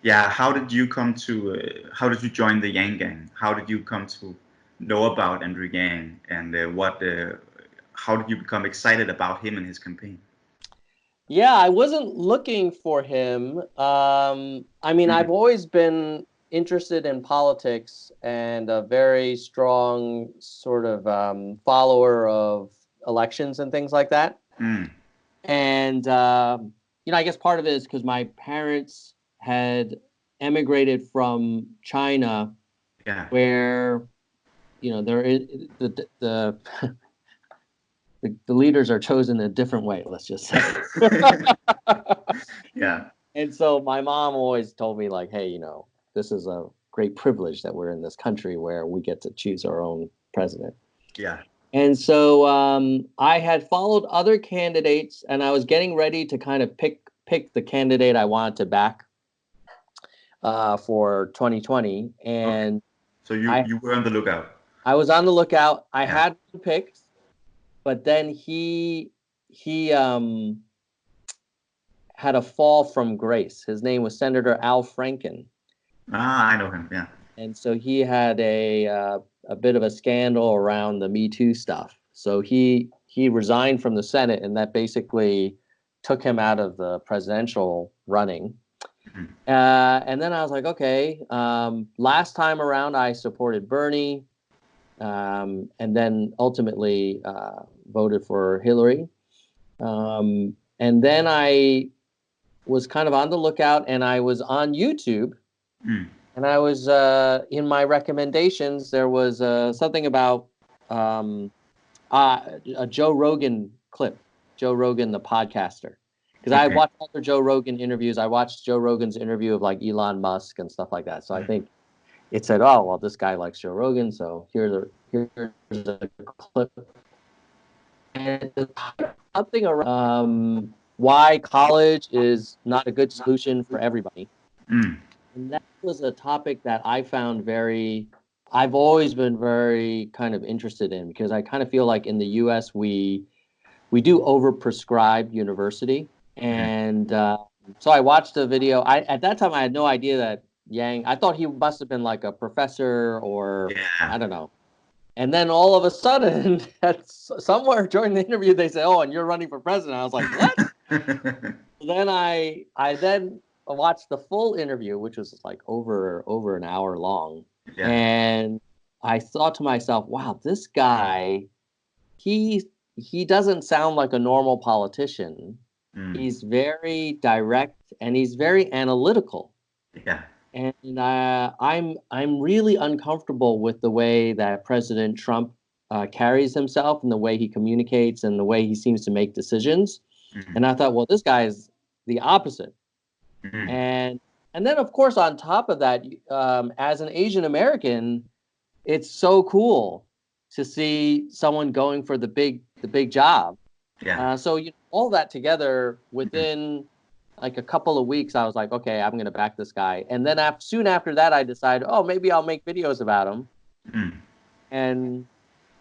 Yeah, how did you come to? How did you join the Yang Gang? How did you come to know about Andrew Yang, and what? How did you become excited about him and his campaign? Yeah, I wasn't looking for him. I mean, Mm, I've always been interested in politics and a very strong sort of follower of elections and things like that. mm, And I guess part of it is because my parents had emigrated from China, yeah, where there is the leaders are chosen a different way. Let's just say. yeah, And so my mom always told me, like, hey, this is a great privilege that we're in this country where we get to choose our own president. yeah. And so I had followed other candidates, and I was getting ready to kind of pick the candidate I wanted to back for 2020. Okay. And So you I you were on the lookout. I was on the lookout. I Yeah. had one picked, but then he had a fall from grace. His name was Senator Al Franken. Ah, I know him. Yeah. And so he had a bit of a scandal around the Me Too stuff. So he resigned from the Senate, and that basically took him out of the presidential running. Mhm. And then I was like, okay. Last time around, I supported Bernie, and then ultimately voted for Hillary. And then I was kind of on the lookout, and I was on YouTube. Mm. And I was in my recommendations. There was something about um, a Joe Rogan clip, Joe Rogan, the podcaster. Because I Okay. watched other Joe Rogan interviews. I watched Joe Rogan's interview of like Elon Musk and stuff like that. So I Mm. think it said, "Oh, well, this guy likes Joe Rogan, so here's a clip." And something around why college is not a good solution for everybody. Mm. And that was a topic that I've always been very kind of interested in, because I kind of feel like in the US we do overprescribe university. Mm. And so I watched a video. At that time I had no idea that I thought he must have been like a professor, or Yeah. I don't know. And then all of a sudden, somewhere during the interview, they say, "Oh, and you're running for president." I was like, "What?" Then I then watched the full interview, which was like over an hour long, Yeah. and I thought to myself, "Wow, this guy, he he doesn't sound like a normal politician. Mm. He's very direct and he's very analytical." Yeah. And I'm really uncomfortable with the way that President Trump carries himself, and the way he communicates, and the way he seems to make decisions. Mm. And I thought, well, this guy is the opposite. Mm. And and then of course on top of that, as an Asian American, it's so cool to see someone going for the big job. Yeah. So all that together, Mm. within like a couple of weeks, I was like, okay, I'm gonna back this guy. And then soon after that, I decided, oh, maybe I'll make videos about him. Mm. And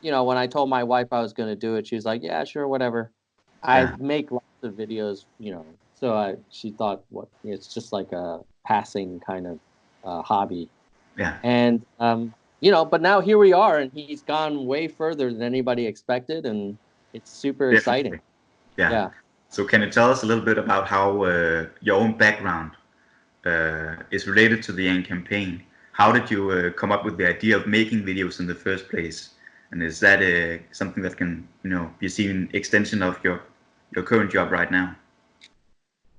when I told my wife I was gonna do it, she was like, yeah, sure, whatever. I Yeah. make lots of videos, so she thought, what, it's just like a passing kind of hobby. Yeah. And but now here we are, and he's gone way further than anybody expected, and it's super exciting. Definitely. Yeah. Yeah. So can you tell us a little bit about how your own background is related to the Yang campaign? How did you come up with the idea of making videos in the first place? And is that something that can, be seen extension of your current job right now?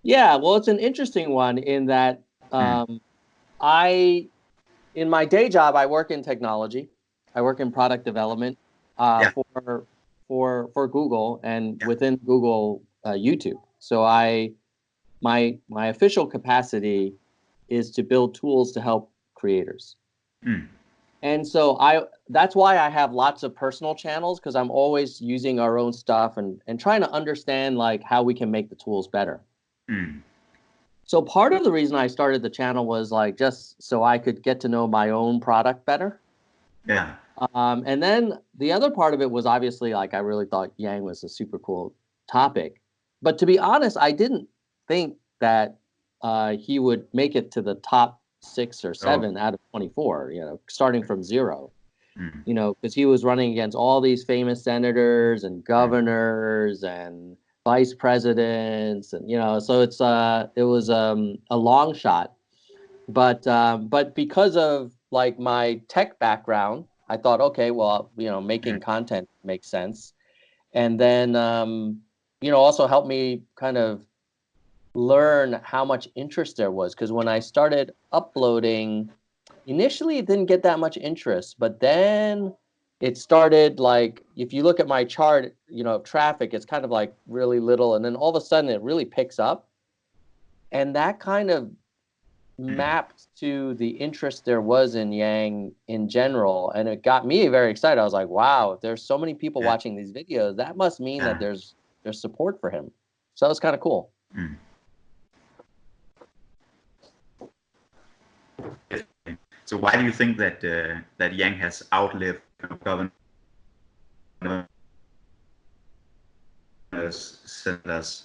Yeah, well, it's an interesting one in that Mm. I, in my day job, I work in technology. I work in product development Yeah. for Google, and Yeah. within Google YouTube. So my official capacity is to build tools to help creators. Mm. And so that's why I have lots of personal channels, because I'm always using our own stuff, and trying to understand like how we can make the tools better. Mm. So part of the reason I started the channel was like just so I could get to know my own product better. Yeah. And then the other part of it was obviously like I really thought Yang was a super cool topic. But to be honest, I didn't think that he would make it to the top 6 or 7 out of 24, starting from 0, because he was running against all these famous senators and governors and vice presidents, and so it was a long shot, but because of like my tech background, I thought, okay, well, making content makes sense, and then also helped me kind of learn how much interest there was, because when I started uploading, initially it didn't get that much interest, but then it started, like, if you look at my chart, traffic, it's kind of like really little, and then all of a sudden it really picks up, and that kind of mapped to the interest there was in Yang in general, and it got me very excited. I was like, wow, if there's so many people watching these videos, that must mean that there's support for him. So that was kind of cool. So why do you think that that Yang has outlived governors, senators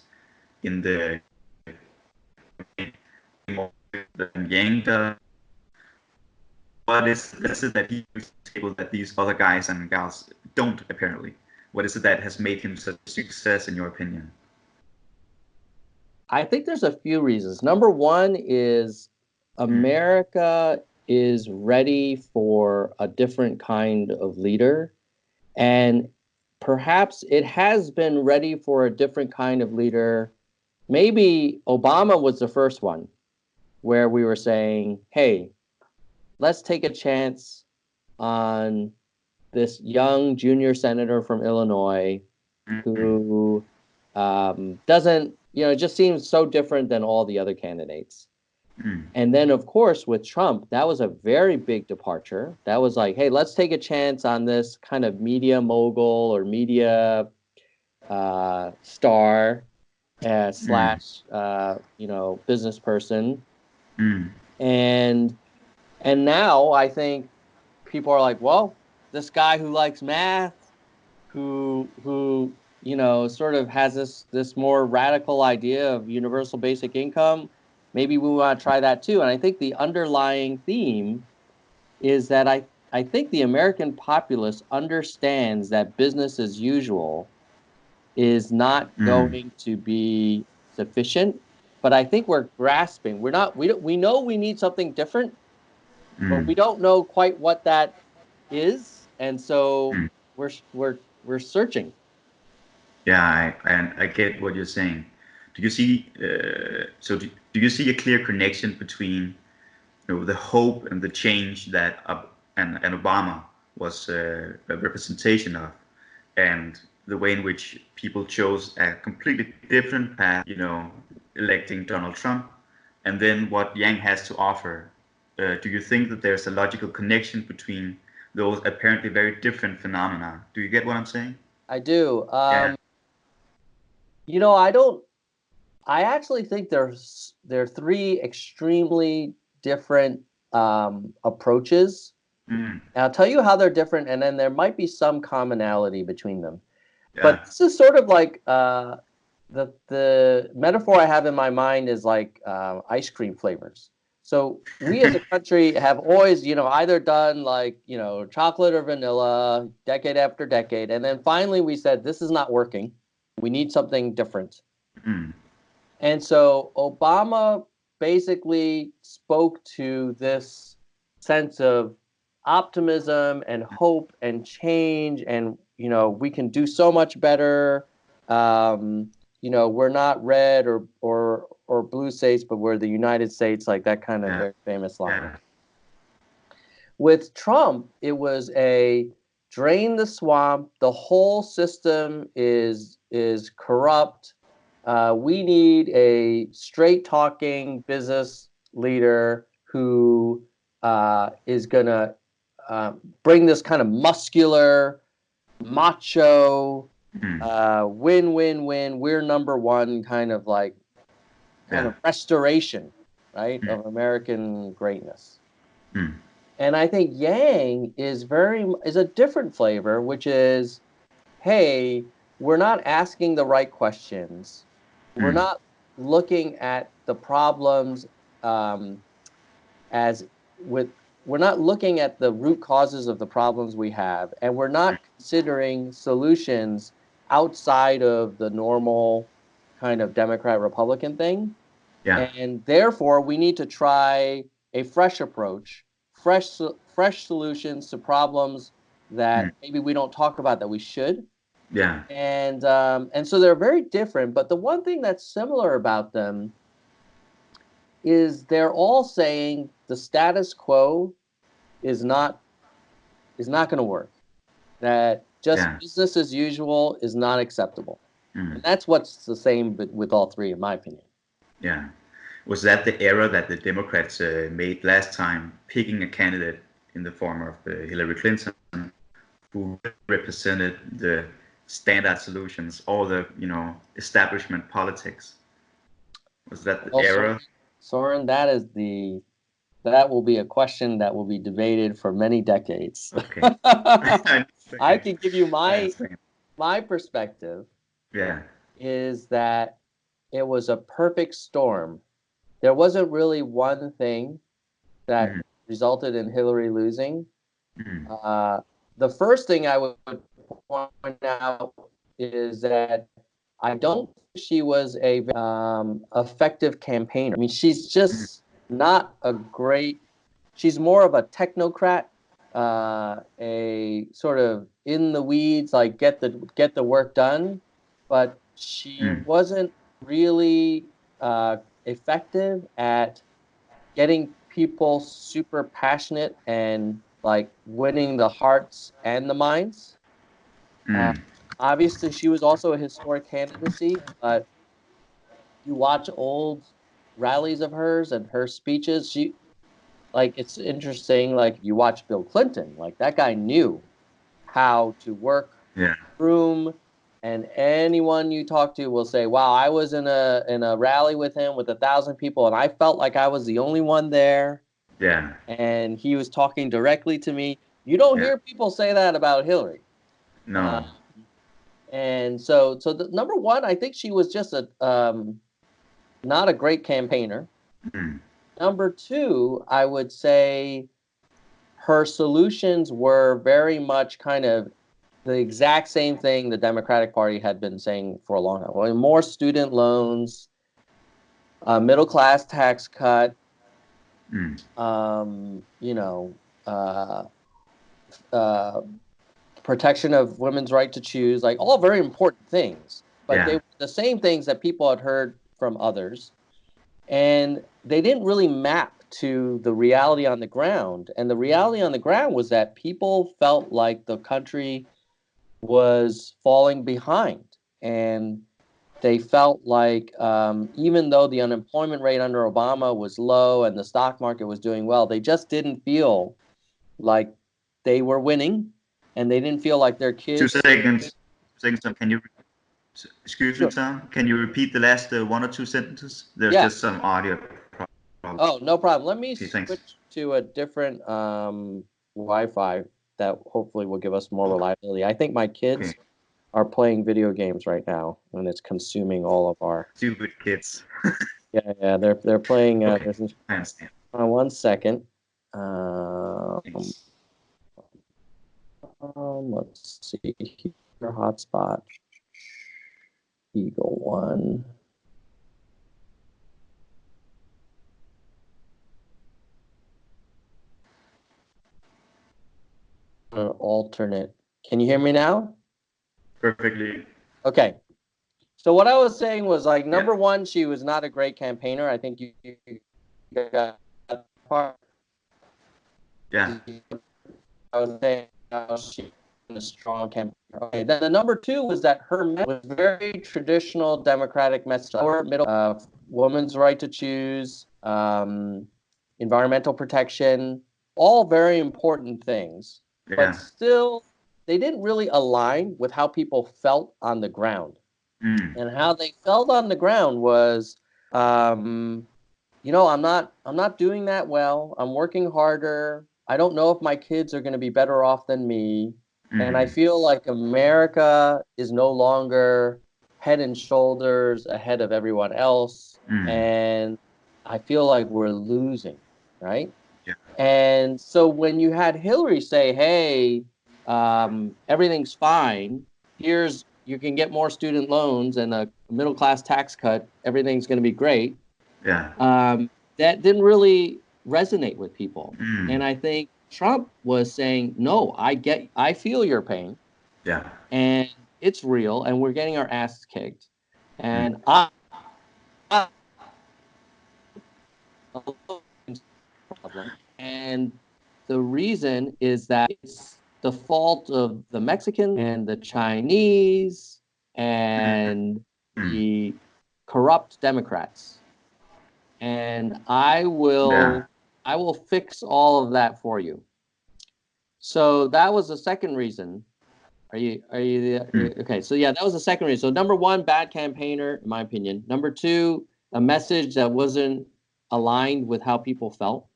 in the than Yang does? What is it that he was able that these other guys and gals don't, apparently? What is it that has made him such a success, in your opinion? I think there's a few reasons. Number one is America is ready for a different kind of leader, and perhaps it has been ready for a different kind of leader. Maybe Obama was the first one where we were saying, hey, let's take a chance on this young junior senator from Illinois who doesn't, it just seems so different than all the other candidates. And then, of course, with Trump, that was a very big departure. That was like, hey, let's take a chance on this kind of media mogul or media star slash, business person. And now I think people are like, well, this guy who likes math, who sort of has this more radical idea of universal basic income, maybe we want to try that too. And I think the underlying theme is that I think the American populace understands that business as usual is not going to be sufficient. But I think we're grasping. We know we need something different, but we don't know quite what that is, and so we're searching. Yeah, I get what you're saying. Do you see? Do you see a clear connection between the hope and the change that and Obama was a representation of, and the way in which people chose a completely different path, electing Donald Trump, and then what Yang has to offer? Do you think that there's a logical connection between those apparently very different phenomena? Do you get what I'm saying? I do. I actually think there are 3 extremely different approaches. And I'll tell you how they're different, and then there might be some commonality between them. Yeah. But this is sort of like the metaphor I have in my mind is like ice cream flavors. So we as a country have always, either done like, chocolate or vanilla, decade after decade. And then finally we said, this is not working. We need something different. And so Obama basically spoke to this sense of optimism and hope and change. And, we can do so much better. We're not red or blue states, but we're the United States, like that kind of very famous line. With Trump, it was a drain the swamp. The whole system is corrupt. We need a straight talking business leader who is going to bring this kind of muscular, macho, win, win, win, we're number one kind of restoration, right, of American greatness. And I think Yang is a different flavor, which is, hey, we're not asking the right questions. We're not looking at the problems as with we're not looking at the root causes of the problems we have, and we're not considering solutions outside of the normal kind of Democrat Republican thing. Yeah. And therefore we need to try a fresh approach, fresh solutions to problems that maybe we don't talk about that we should. Yeah. And so they're very different, but the one thing that's similar about them is they're all saying the status quo is not going to work. That just business as usual is not acceptable. And that's what's the same with all three, in my opinion. Yeah. Was that the error that the Democrats made last time, picking a candidate in the form of Hillary Clinton, who represented the standard solutions, all the establishment politics? Was that the error? Soeren, that will be a question that will be debated for many decades. Okay. I can give you my perspective. Yeah. Is that it was a perfect storm. There wasn't really one thing that resulted in Hillary losing. The first thing I would point out is that I don't think she was a effective campaigner. I mean, she's just not a great. She's more of a technocrat, a sort of in the weeds, like get the work done, but she wasn't really effective at getting people super passionate and like winning the hearts and the minds. Obviously, she was also a historic candidacy, but you watch old rallies of hers and her speeches, it's interesting. Like you watch Bill Clinton, like that guy knew how to work room, and anyone you talk to will say, "Wow, I was in a rally with him with 1,000 people, and I felt like I was the only one there." Yeah. And he was talking directly to me. You don't hear people say that about Hillary. No. And so the number one, I think she was just not a great campaigner. Number two, I would say her solutions were very much kind of the exact same thing the Democratic Party had been saying for a long time. Well, more student loans, middle class tax cut, protection of women's right to choose, like all very important things. But they were the same things that people had heard from others. And they didn't really map to the reality on the ground. And the reality on the ground was that people felt like the country was falling behind. And they felt like even though the unemployment rate under Obama was low and the stock market was doing well, they just didn't feel like they were winning. And they didn't feel like their kids... 2 seconds. Tom, can you... Excuse me, Tom. Can you repeat the last 1 or 2 sentences? There's just some audio problems. Oh, no problem. Let me switch to a different Wi-Fi that hopefully will give us more reliability. I think my kids are playing video games right now, and it's consuming all of our... Stupid kids. Yeah, they're playing... I understand. 1 second. Let's see here. Hotspot. Eagle 1. Alternate. Can you hear me now? Perfectly. Okay. So what I was saying was like number one, she was not a great campaigner. I think you got that part. Yeah. I was saying she was a strong campaigner. Okay. Then the number two was that her message was very traditional Democratic message. Lower middle, women's right to choose, environmental protection, all very important things. But still, they didn't really align with how people felt on the ground. And how they felt on the ground was, I'm not doing that well. I'm working harder. I don't know if my kids are going to be better off than me. And I feel like America is no longer head and shoulders ahead of everyone else, and I feel like we're losing, right? Yeah. And so when you had Hillary say, "Hey, everything's fine. You can get more student loans and a middle class tax cut. Everything's going to be great." Yeah. That didn't really resonate with people. Mm. And I think Trump was saying, "No, I feel your pain, Yeah. and it's real, and we're getting our asses kicked, Mm. and I." Problem. And the reason is that it's the fault of the Mexican and the Chinese and Mm. the corrupt Democrats. And Yeah. I will fix all of that for you. So that was the second reason. Okay? So yeah, that was the second reason. So number one, bad campaigner, in my opinion. Number two, a message that wasn't aligned with how people felt.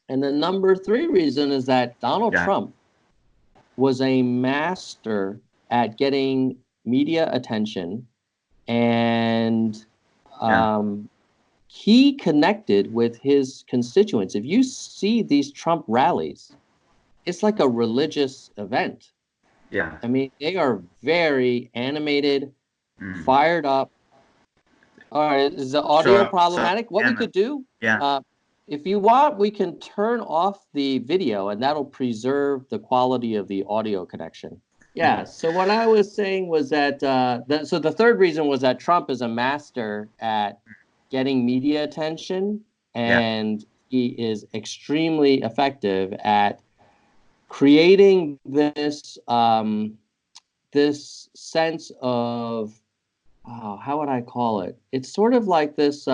And the number three reason is that Donald Yeah. Trump was a master at getting media attention, and Yeah. he connected with his constituents. If you see these Trump rallies, it's like a religious event. Yeah. I mean, they are very animated, Mm. fired up. All right, is the audio So problematic? What we yeah, man. could do, Yeah. if you want, we can turn off the video, and that'll preserve the quality of the audio connection. Yeah. So what I was saying was that, so the third reason was that Trump is a master at getting media attention, Yeah. and he is extremely effective at creating this sense of, oh, how would I call it? It's sort of like this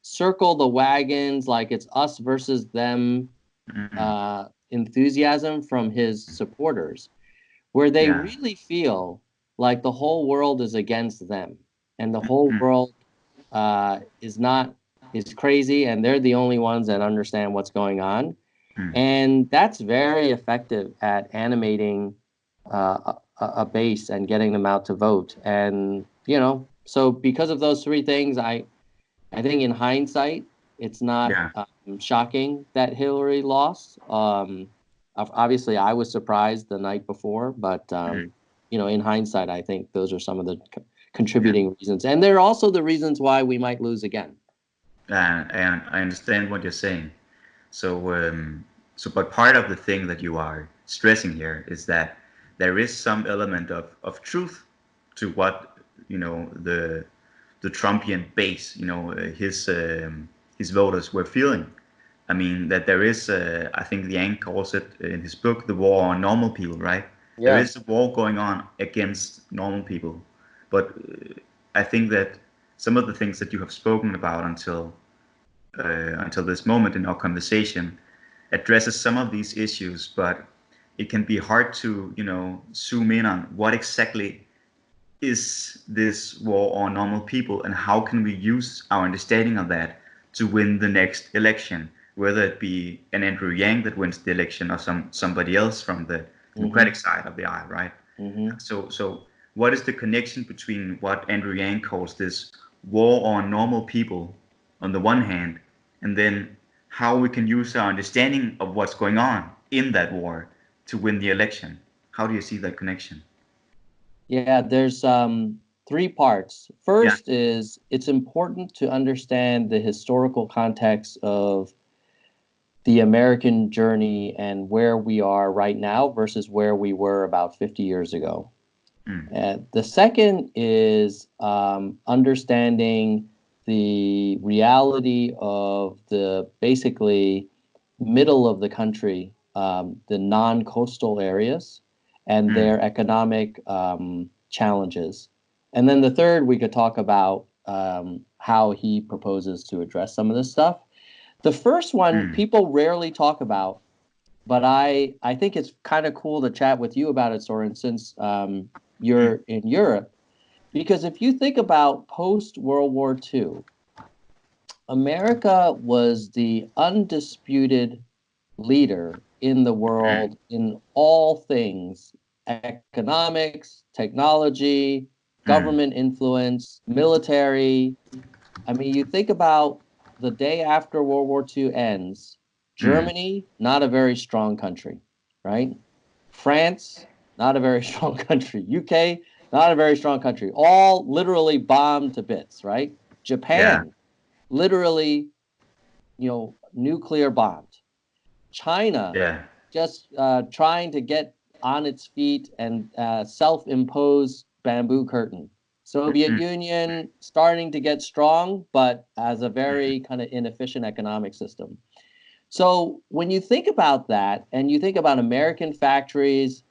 circle the wagons, like it's us versus them Mm. enthusiasm from his supporters, where they Yeah. really feel like the whole world is against them, and the whole Mm. world is crazy, and they're the only ones that understand what's going on. Mm. And that's very effective at animating a base and getting them out to vote. And, so because of those three things, I think in hindsight, it's not Yeah. shocking that Hillary lost. Obviously, I was surprised the night before, but, Mm. in hindsight, I think those are some of the Yeah. contributing reasons. And they're also the reasons why we might lose again. And I understand what you're saying. So, but part of the thing that you are stressing here is that there is some element of truth to what the Trumpian base, his voters were feeling. I mean that there is, I think the Yang calls it in his book, the war on normal people, right? There Yeah. is a war going on against normal people, but I think that some of the things that you have spoken about until this moment in our conversation addresses some of these issues, but it can be hard to zoom in on what exactly is this war on normal people and how can we use our understanding of that to win the next election, whether it be an Andrew Yang that wins the election or somebody else from the Democratic side of the aisle, right? Mm-hmm. So what is the connection between what Andrew Yang calls this war on normal people on the one hand, and then how we can use our understanding of what's going on in that war to win the election? How do you see that connection? Yeah, there's three parts. Yeah. First is it's important to understand the historical context of the American journey and where we are right now versus where we were about 50 years ago. Mm. The second is understanding the reality of the basically middle of the country, the non-coastal areas, and Mm. their economic challenges. And then the third, we could talk about how he proposes to address some of this stuff. The first one, Mm. people rarely talk about, but I think it's kind of cool to chat with you about it, Soren, since Mm. you're in Europe. Because if you think about post World War II, America was the undisputed leader in the Mm. world in all things economics, technology, government influence, military. I mean, you think about the day after World War II ends, Germany, not a very strong country, right? France, not a very strong country. UK, not a very strong country. All literally bombed to bits, right? Yeah. Japan, literally, nuclear bombed. China, Yeah. just trying to get on its feet and self-impose bamboo curtain. Soviet Union starting to get strong, but as a very kind of inefficient economic system. So when you think about that, and you think about American factories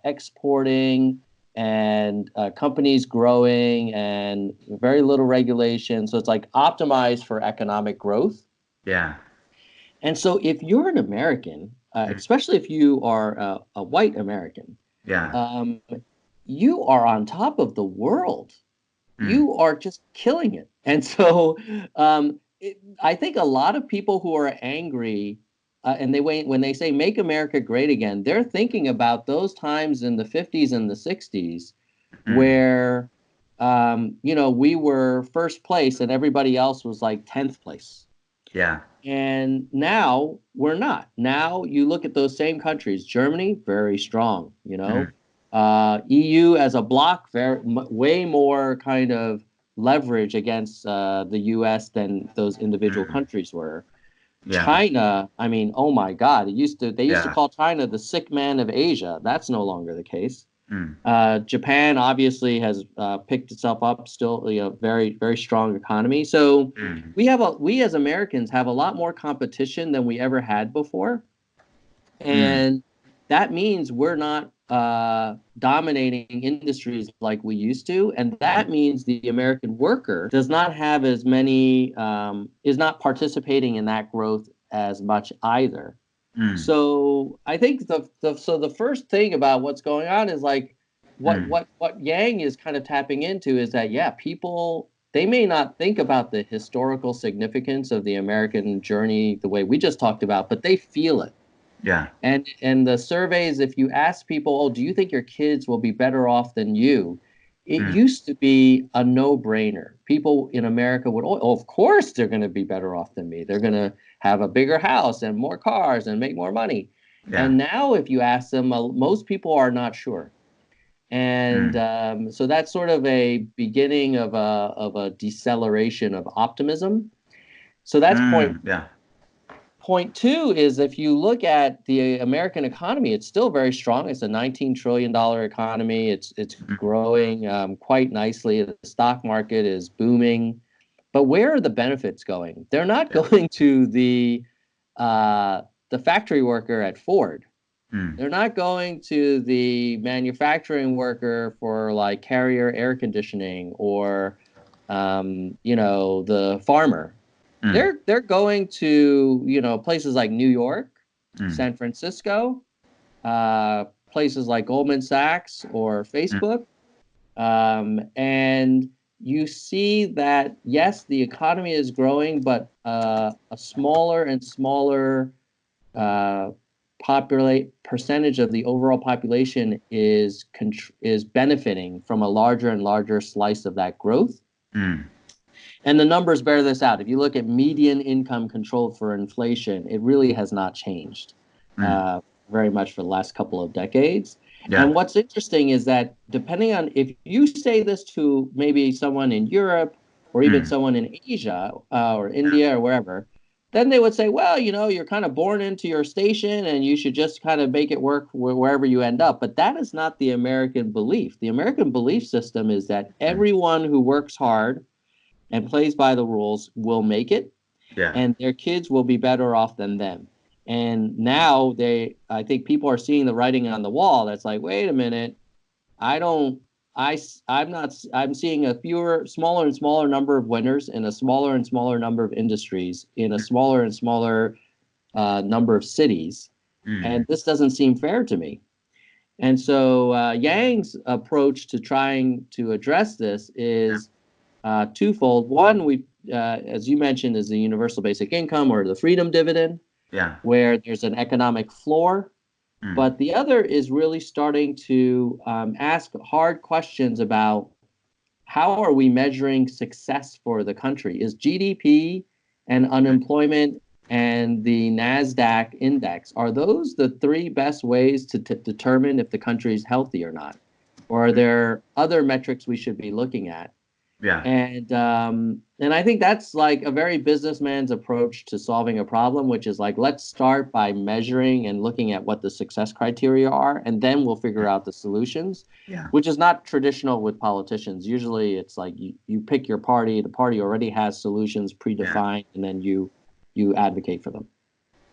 exporting and companies growing and very little regulation, so it's like optimized for economic growth. Yeah. And so if you're an American, especially if you are a white American, Yeah. you are on top of the world. Mm. You are just killing it. And so I think a lot of people who are angry and when they say make America great again, they're thinking about those times in the 50s and the 60s where, we were first place and everybody else was like 10th place. Yeah. And now we're not. Now you look at those same countries, Germany, very strong, EU as a bloc, way more kind of leverage against the US than those individual countries were. Yeah. China, I mean, oh my God, they used to Yeah. call China the sick man of Asia. That's no longer the case. Mm. Japan obviously has picked itself up, still, very, very strong economy. So we as Americans have a lot more competition than we ever had before. And that means we're not dominating industries like we used to. And that means the American worker does not have as many, is not participating in that growth as much either. So I think the first thing about what's going on is like what Yang is kind of tapping into is that, yeah, people, they may not think about the historical significance of the American journey the way we just talked about, but they feel it. Yeah. And the surveys, if you ask people, oh, do you think your kids will be better off than you? It used to be a no-brainer. People in America would, oh, of course they're going to be better off than me. They're going to have a bigger house and more cars and make more money. Yeah. And now if you ask them, most people are not sure. And so that's sort of a beginning of a deceleration of optimism. So that's point. Yeah. Point two is if you look at the American economy, it's still very strong. It's a $19 trillion economy. It's growing quite nicely. The stock market is booming. But where are the benefits going? They're not going to the factory worker at Ford. They're not going to the manufacturing worker for like Carrier air conditioning or the farmer. They're going to places like New York, San Francisco, places like Goldman Sachs or Facebook, and you see that yes, the economy is growing, but a smaller and smaller percentage of the overall population is benefiting from a larger and larger slice of that growth. And the numbers bear this out. If you look at median income controlled for inflation, it really has not changed very much for the last couple of decades. Yeah. And what's interesting is that depending on if you say this to maybe someone in Europe or even someone in Asia or India or wherever, then they would say, well, you're kind of born into your station and you should just kind of make it work wherever you end up. But that is not the American belief. The American belief system is that everyone who works hard and plays by the rules will make it, and their kids will be better off than them. And now I think people are seeing the writing on the wall. That's like, wait a minute, I'm seeing a smaller and smaller number of winners in a smaller and smaller number of industries in a smaller and smaller number of cities, and this doesn't seem fair to me. And so Yang's approach to trying to address this is twofold. One, as you mentioned, is the universal basic income or the freedom dividend, where there's an economic floor. But the other is really starting to ask hard questions about how are we measuring success for the country? Is GDP and unemployment and the NASDAQ index, are those the three best ways to determine if the country is healthy or not? Or are there other metrics we should be looking at? Yeah. And I think that's like a very businessman's approach to solving a problem, which is like, let's start by measuring and looking at what the success criteria are, and then we'll figure out the solutions, Yeah. which is not traditional with politicians. Usually it's like you pick your party, the party already has solutions predefined, and then you advocate for them.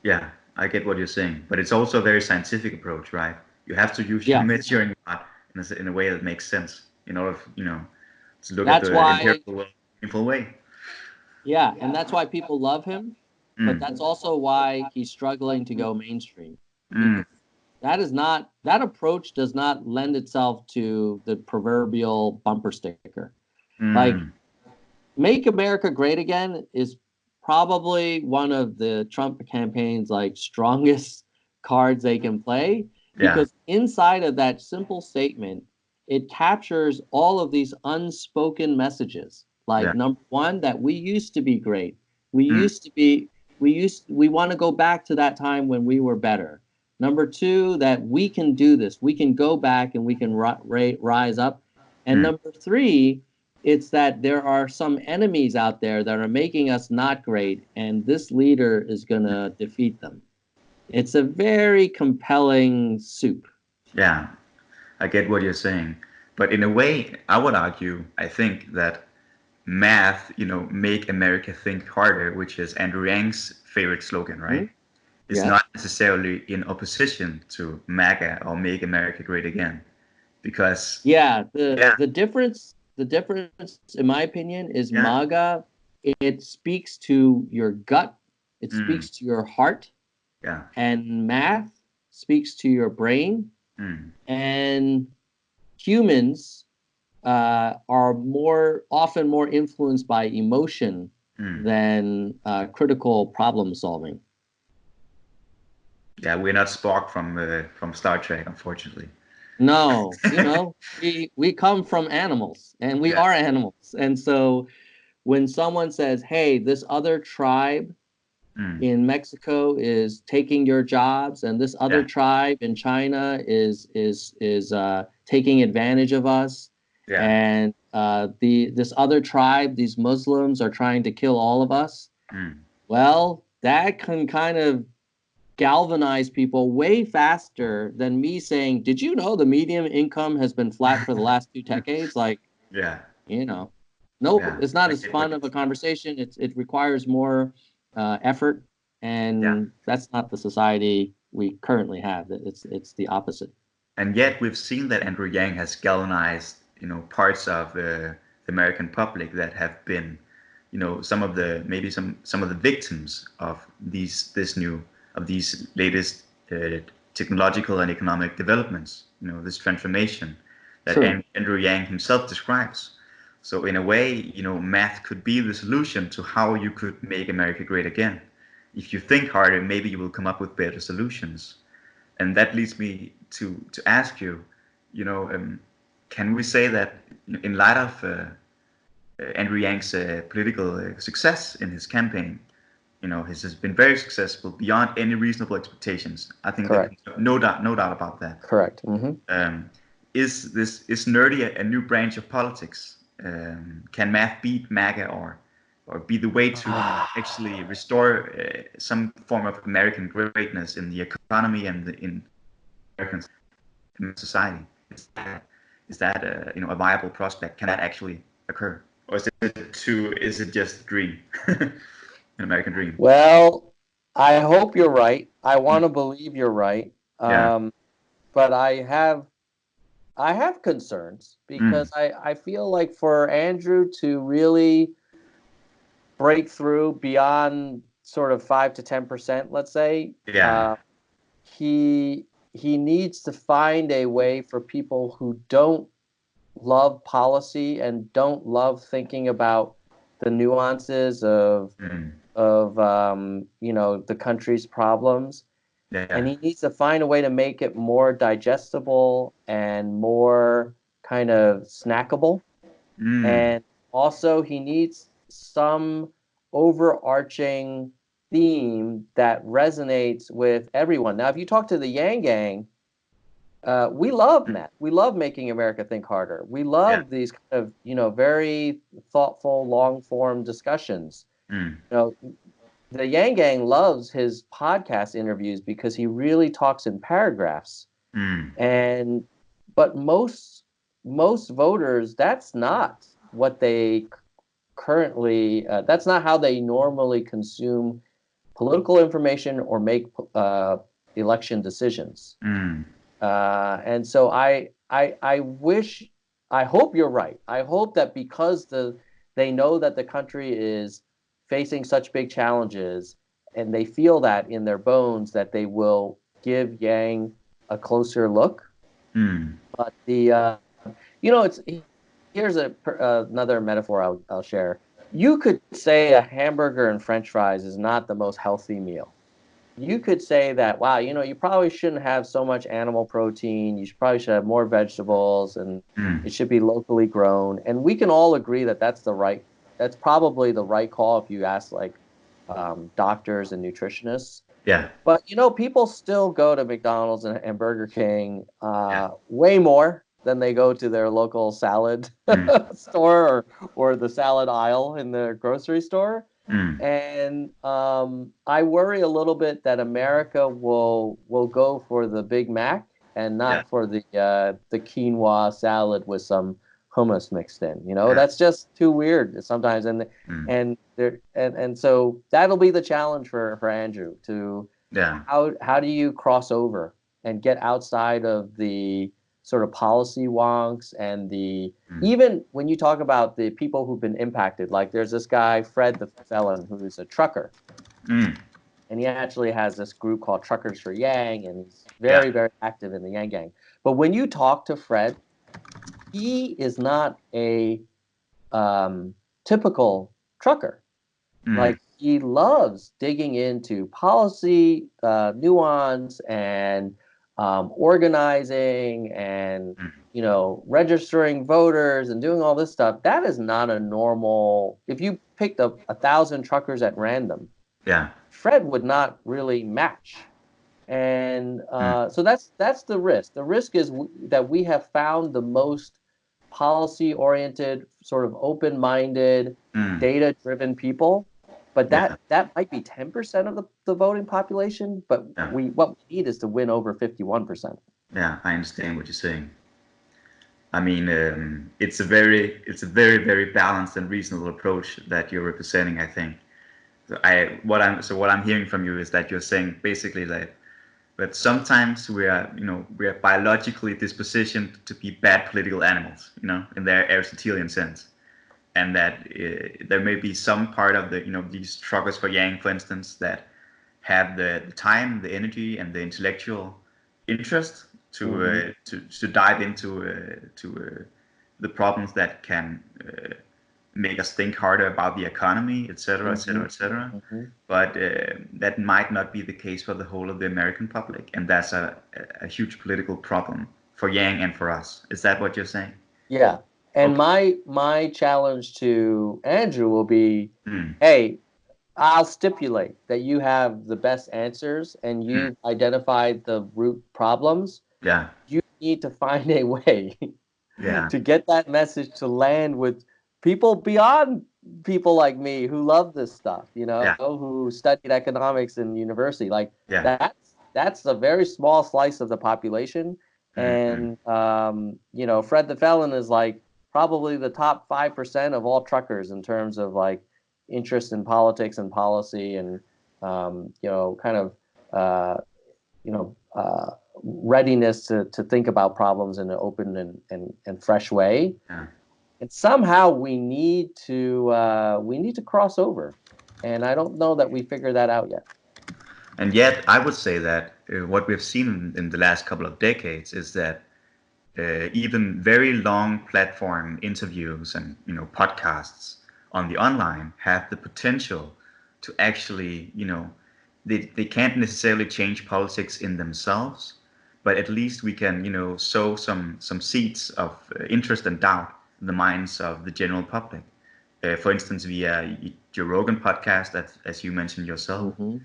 Yeah, I get what you're saying, but it's also a very scientific approach, right? You have to use your Yeah. measuring rod in a way that makes sense in order, to look at That's the why, empirical world in a meaningful way. yeah, and that's why people love him, but that's also why he's struggling to go mainstream, because that approach does not lend itself to the proverbial bumper sticker. Like, Make America Great Again is probably one of the Trump campaign's like strongest cards they can play, because inside of that simple statement, it captures all of these unspoken messages. Like, number one, that we used to be great. We want to go back to that time when we were better. Number two, that we can do this. We can go back and we can rise up. And number three, it's that there are some enemies out there that are making us not great, and this leader is going to defeat them. It's a very compelling soup. Yeah, I get what you're saying. But in a way, I would argue, I think that math, make America think harder, which is Andrew Yang's favorite slogan, right? It's not necessarily in opposition to MAGA or Make America Great Again. Because the difference in my opinion is MAGA, it speaks to your gut, it speaks to your heart, and math speaks to your brain, and humans are often more influenced by emotion than critical problem solving. Yeah, we're not Spock from Star Trek, unfortunately. No, we come from animals, and we are animals. And so when someone says, hey, this other tribe in Mexico is taking your jobs, and this other tribe in China is taking advantage of us, and this other tribe, these Muslims, are trying to kill all of us, well, that can kind of galvanize people way faster than me saying, did you know the median income has been flat for the last 2 decades? Like, nope, it's not as fun of a conversation. It requires more effort, and that's not the society we currently have. It's the opposite. And yet we've seen that Andrew Yang has galvanized, parts of the American public that have been, some of the victims of these latest technological and economic developments, this transformation that Andrew Yang himself describes. So in a way, math could be the solution to how you could make America great again. If you think harder, maybe you will come up with better solutions. And that leads me to ask you, can we say that in light of Andrew Yang's political success in his campaign, this has been very successful beyond any reasonable expectations. I think there's no doubt about that. Correct. Is nerdy a new branch of politics? Can math beat MAGA or be the way to actually restore some form of American greatness in the economy and in American society? Is that a viable prospect? Can that actually occur, or is it just a dream? An American dream. Well, I hope you're right. I want to believe you're right. But I have concerns, because I feel like for Andrew to really break through beyond sort of 5 to 10%, let's say, he needs to find a way for people who don't love policy and don't love thinking about the nuances of the country's problems. And he needs to find a way to make it more digestible and more kind of snackable. And also he needs some overarching theme that resonates with everyone. Now, if you talk to the Yang Gang, we love that. We love making America think harder. We Yeah. love these kind of, very thoughtful, long form discussions. Mm. You know, the Yang Gang loves his podcast interviews because he really talks in paragraphs. Mm. And but most voters, that's not what they currently. That's not how they normally consume political information or make election decisions. Mm. And so I wish, I hope you're right. I hope that because they know that the country is facing such big challenges, and they feel that in their bones, that they will give Yang a closer look. Mm. But it's here's another metaphor I'll share. You could say a hamburger and French fries is not the most healthy meal. You could say that, wow, you probably shouldn't have so much animal protein. Probably should have more vegetables, and Mm. it should be locally grown. And we can all agree that that's probably the right call if you ask like doctors and nutritionists. Yeah. But people still go to McDonald's and Burger King Yeah. way more than they go to their local salad Mm. store, or the salad aisle in the grocery store. Mm. And I worry a little bit that America will go for the Big Mac and Yeah. not for the quinoa salad with some hummus mixed in. Yeah. That's just too weird sometimes. And Mm. and there and so that'll be the challenge for Andrew to Yeah. how do you cross over and get outside of the sort of policy wonks and the Mm. even when you talk about the people who've been impacted, like there's this guy, Fred the Felon, who's a trucker, Mm. and he actually has this group called Truckers for Yang, and he's Yeah. very, very active in the Yang Gang. But when you talk to Fred, he is not a typical trucker. Mm. Like he loves digging into policy nuance and organizing and Mm. registering voters and doing all this stuff. That is not a normal. If you picked up 1,000 truckers at random, Yeah. Fred would not really match. And Mm. so that's the risk. The risk is that we have found the most policy-oriented, sort of open-minded, Mm. data-driven people, but Yeah. that might be 10% of the voting population. But Yeah. what we need is to win over 51%. Yeah. I understand what you're saying. I mean, it's a very, very balanced and reasonable approach that you're representing, I think. What I'm hearing from you is that you're saying basically that sometimes we are biologically dispositioned to be bad political animals, in their Aristotelian sense, and that there may be some part of these truckers for Yang, for instance, that have the time, the energy, and the intellectual interest to Mm-hmm. to dive into the problems that can make us think harder about the economy, etc., Mm-hmm. etc., etc. Mm-hmm. But that might not be the case for the whole of the American public, and that's a huge political problem for Yang and for us. Is that what you're saying? Yeah. And Okay. my challenge to Andrew will be, Mm. hey, I'll stipulate that you have the best answers and Mm. you've identified the root problems. Yeah. You need to find a way Yeah. to get that message to land with people beyond people like me who love this stuff, Yeah. who studied economics in university. Like Yeah. that's a very small slice of the population. Mm. And Fred the Felon is like probably the top 5% of all truckers in terms of like interest in politics and policy and kind of you know readiness to think about problems in an open and fresh way. Yeah. And somehow we need to cross over, and I don't know that we figured that out yet. And yet, I would say that what we've seen in the last couple of decades is that even very long platform interviews and podcasts on the online have the potential to actually they can't necessarily change politics in themselves, but at least we can sow some seeds of interest and doubt the minds of the general public. For instance, via Joe Rogan podcast, as you mentioned yourself. Mm-hmm.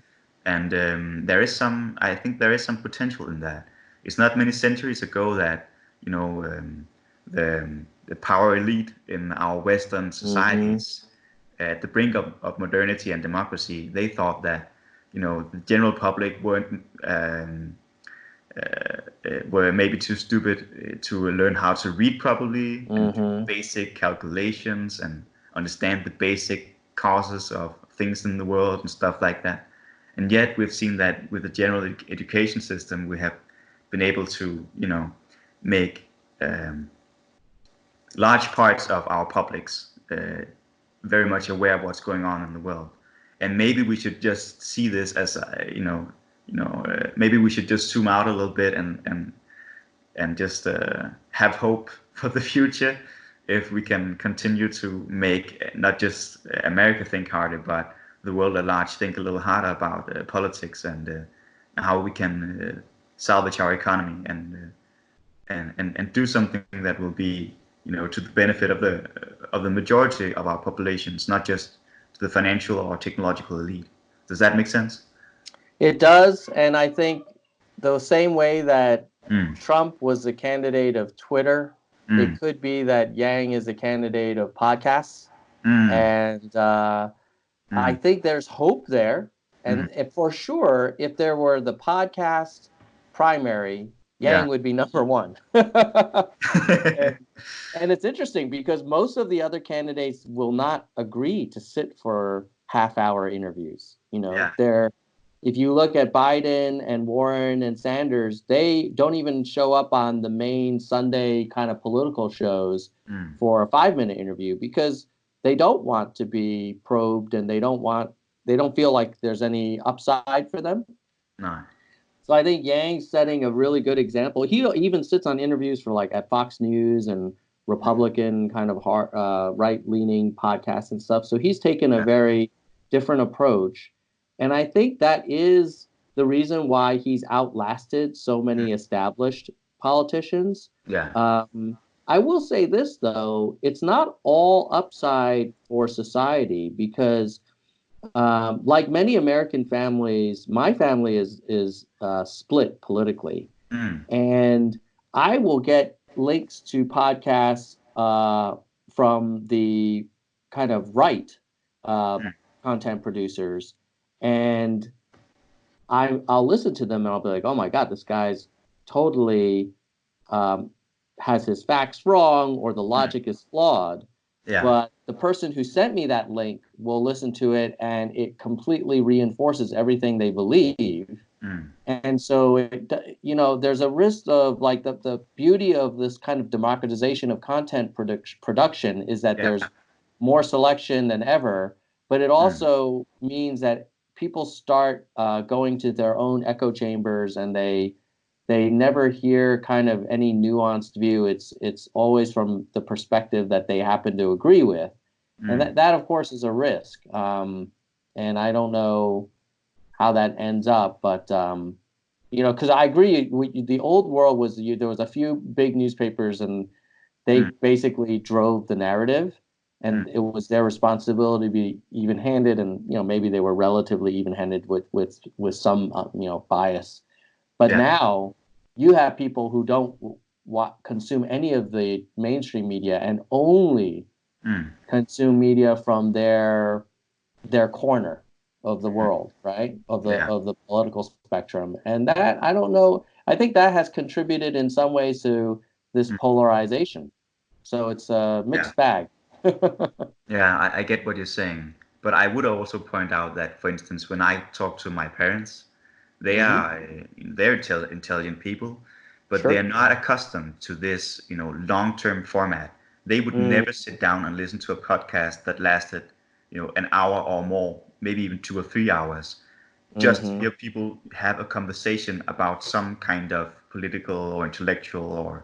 And I think there is some potential in that. It's not many centuries ago that, you know, the power elite in our Western Mm-hmm. societies, at the brink of modernity and democracy, they thought that, you know, the general public were maybe too stupid to learn how to read properly and do Mm-hmm. basic calculations and understand the basic causes of things in the world and stuff like that. And yet we've seen that with the general education system, we have been able to, you know, make large parts of our publics very much aware of what's going on in the world. And maybe we should just see this as maybe we should just zoom out a little bit and just have hope for the future if we can continue to make not just America think harder, but the world at large think a little harder about politics and how we can salvage our economy and do something that will be, you know, to the benefit of the majority of our populations, not just to the financial or technological elite. Does that make sense? It does, and I think the same way that Mm. Trump was the candidate of Twitter, it Mm. could be that Yang is a candidate of podcasts, Mm. and I Mm. think there's hope there. Mm. And if, for sure, if there were the podcast primary, Yeah. Yang would be number one. And it's interesting because most of the other candidates will not agree to sit for half-hour interviews. You know, Yeah. if you look at Biden and Warren and Sanders, they don't even show up on the main Sunday kind of political shows Mm. for a 5-minute interview because they don't want to be probed and they don't feel like there's any upside for them. No. So I think Yang's setting a really good example. He even sits on interviews for like at Fox News and Republican kind of right-leaning podcasts and stuff. So he's taken a Yeah. very different approach. And I think that is the reason why he's outlasted so many established politicians. Yeah. I will say this, though, it's not all upside for society because like many American families, my family is split politically, Mm. and I will get links to podcasts from the kind of right uh, Mm. content producers, and I'll listen to them and I'll be like, oh my God, this guy's totally um, has his facts wrong or the Mm. logic is flawed. Yeah. But the person who sent me that link will listen to it and it completely reinforces everything they believe. Mm. And so, there's a risk of like the beauty of this kind of democratization of content production is that Yeah. there's more selection than ever, but it Mm. also means that people start going to their own echo chambers and they never hear kind of any nuanced view. It's always from the perspective that they happen to agree with, and Mm. that of course is a risk. And I don't know how that ends up, but because I agree, the old world was there was a few big newspapers, and they Mm. basically drove the narrative, Mm. and it was their responsibility to be even-handed, and maybe they were relatively even-handed with some bias. But Yeah. now you have people who don't consume any of the mainstream media and only Mm. consume media from their corner of the world, right? Yeah. Of the political spectrum. And that, I don't know, I think that has contributed in some ways to this Mm. polarization. So it's a Yeah. mixed bag. Yeah. I get what you're saying, but I would also point out that, for instance, when I talk to my parents, they Hmm. are they're intelligent people, but they Sure. are not accustomed to this, you know, long-term format. They would Mm, never sit down and listen to a podcast that lasted, you know, an hour or more, maybe even 2 or 3 hours, just to hmm. hear people have a conversation about some kind of political or intellectual or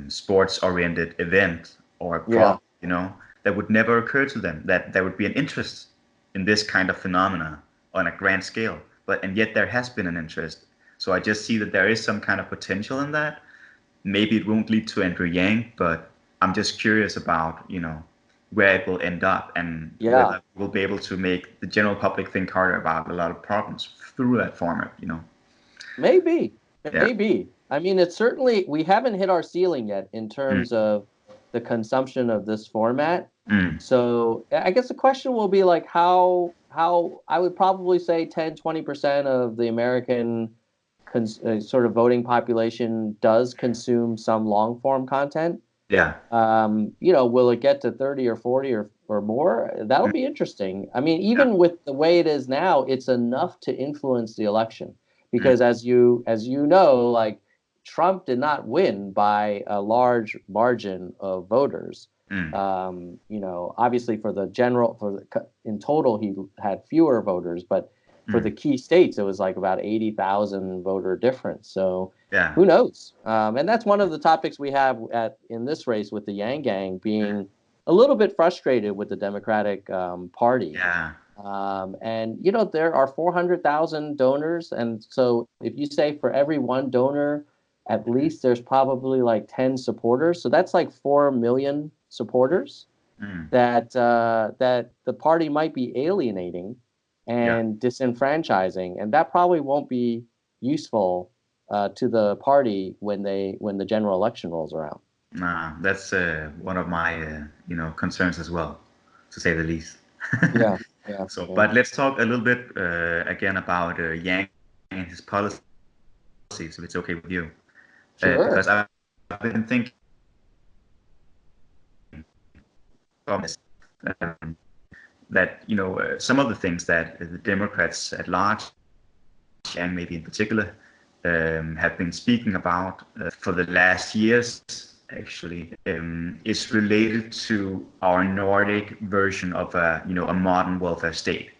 sports-oriented event or a Yeah. problem, you know, that would never occur to them that there would be an interest in this kind of phenomena on a grand scale. And yet there has been an interest. So I just see that there is some kind of potential in that. Maybe it won't lead to Andrew Yang, but I'm just curious about, where it will end up and Yeah, whether we'll be able to make the general public think harder about a lot of problems through that format. maybe, Yeah. maybe. I mean, it's certainly we haven't hit our ceiling yet in Mm, terms of the consumption of this format. mm, So I guess the question will be like how I would probably say 10-20% of the American sort of voting population does consume some long form content. yeah. Will it get to 30 or 40 or more? That'll Mm, be interesting. I mean, yeah. even with the way it is now, it's enough to influence the election Mm, because as you know, like Trump did not win by a large margin of voters. mm, Obviously for the general in total he had fewer voters, but for the mm, key states it was like about 80,000 voter difference. So yeah. who knows? And that's one of the topics we have in this race with the Yang Gang being a little bit frustrated with the Democratic Party. Yeah. And there are 400,000 donors, and so if you say for every one donor, at least there's probably like 10 supporters. So that's like 4 million supporters Mm, that the party might be alienating yeah. and disenfranchising, and that probably won't be useful to the party when the general election rolls around. Nah, that's one of my concerns as well, to say the least. Yeah, yeah, So, yeah. but let's talk a little bit again about Yang and his policies, if it's okay with you, Sure. because I've been thinking of this, um, that some of the things that the Democrats at large, and maybe in particular, have been speaking about for the last years, actually, is related to our Nordic version of a modern welfare state,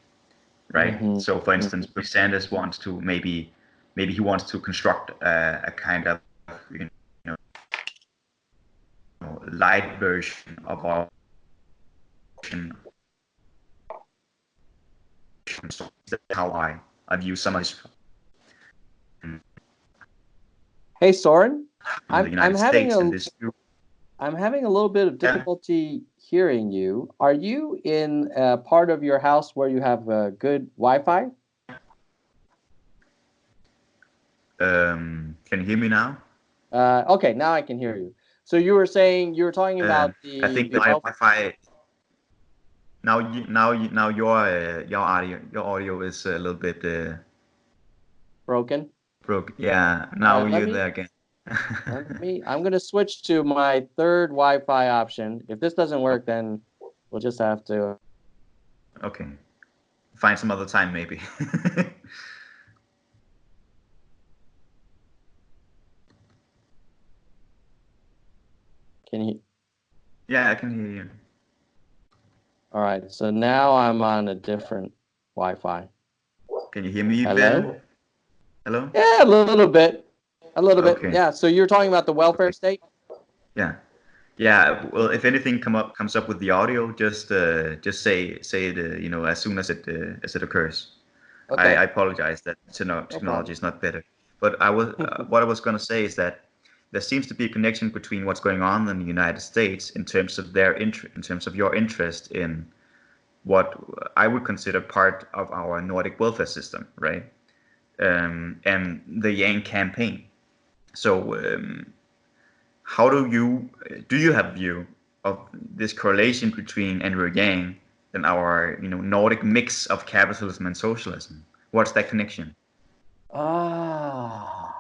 right? Hmm. So, for instance, Hmm. Bernie Sanders wants to maybe he wants to construct a kind of you light version of our how I view some of this Hey, Soren, in the I'm United having States a and this. I'm having a little bit of Yeah. difficulty hearing you. Are you in a part of your house where you have good Wi-Fi? Can you hear me now? Okay, now I can hear you. So you were talking Um, about I the think the my wealth Wi-Fi now your audio is a little bit broken. broke. Yeah, All now right, you're there again. I'm going to switch to my third Wi-Fi option. If this doesn't work, then we'll just have to. Okay, find some other time maybe. Can you? Yeah, I can hear you. All right. So now I'm on a different Wi-Fi. Can you hear me better? Hello? Hello? Yeah, a little bit. A little bit. Okay. Yeah. So you're talking about the welfare Okay. state? Yeah. Yeah. Well, if anything comes up with the audio, just say it as soon as it occurs. I Okay. apologize that No technology problem. is not better. But what I was going to say is that there seems to be a connection between what's going on in the United States in terms of in terms of your interest in what I would consider part of our Nordic welfare system, right? And the Yang campaign. So, how do you have a view of this correlation between Andrew Yang and our Nordic mix of capitalism and socialism? What's that connection? Ah.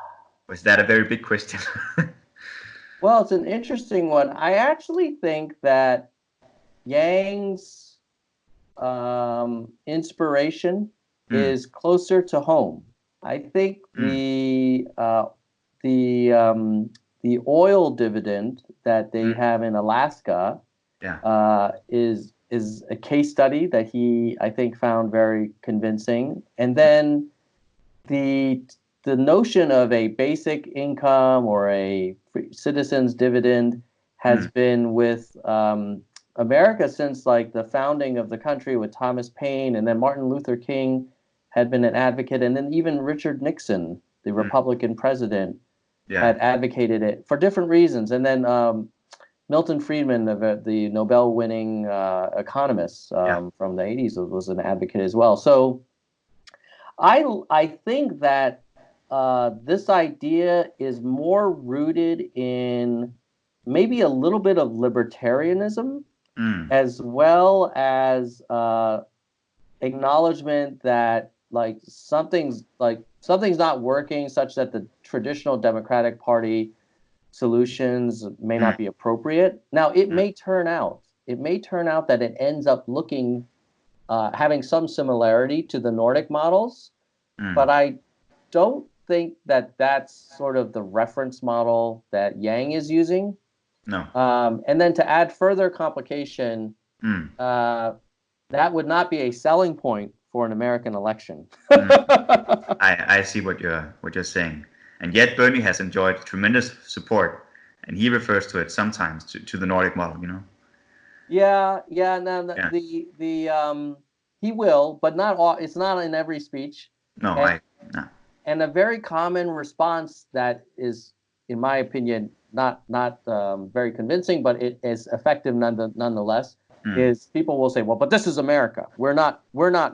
Was that a very big question? Well, it's an interesting one. I actually think that Yang's inspiration mm, is closer to home. I think mm, the the oil dividend that they mm, have in Alaska yeah. is a case study that he I think found very convincing. And then the the notion of a basic income or a citizen's dividend has Mm, been with America since like the founding of the country with Thomas Paine, and then Martin Luther King had been an advocate, and then even Richard Nixon, the mm, Republican president, yeah. had advocated it for different reasons. And then Milton Friedman, the Nobel-winning economist from the 80s, was an advocate as well. So I think that this idea is more rooted in maybe a little bit of libertarianism, as well as acknowledgement that something's not working, such that the traditional Democratic Party solutions may not be appropriate. Now, it may turn out that it ends up looking having some similarity to the Nordic models, but I don't think that that's sort of the reference model that Yang is using. No. And then to add further complication, that would not be a selling point for an American election. I see what you're saying, and yet Bernie has enjoyed tremendous support, and he refers to it sometimes to the Nordic model. Yeah. No, he will, but not all. It's not in every speech. No, no. And a very common response that is, in my opinion, not very convincing, but it is effective nonetheless. Is people will say, well, but this is America. We're not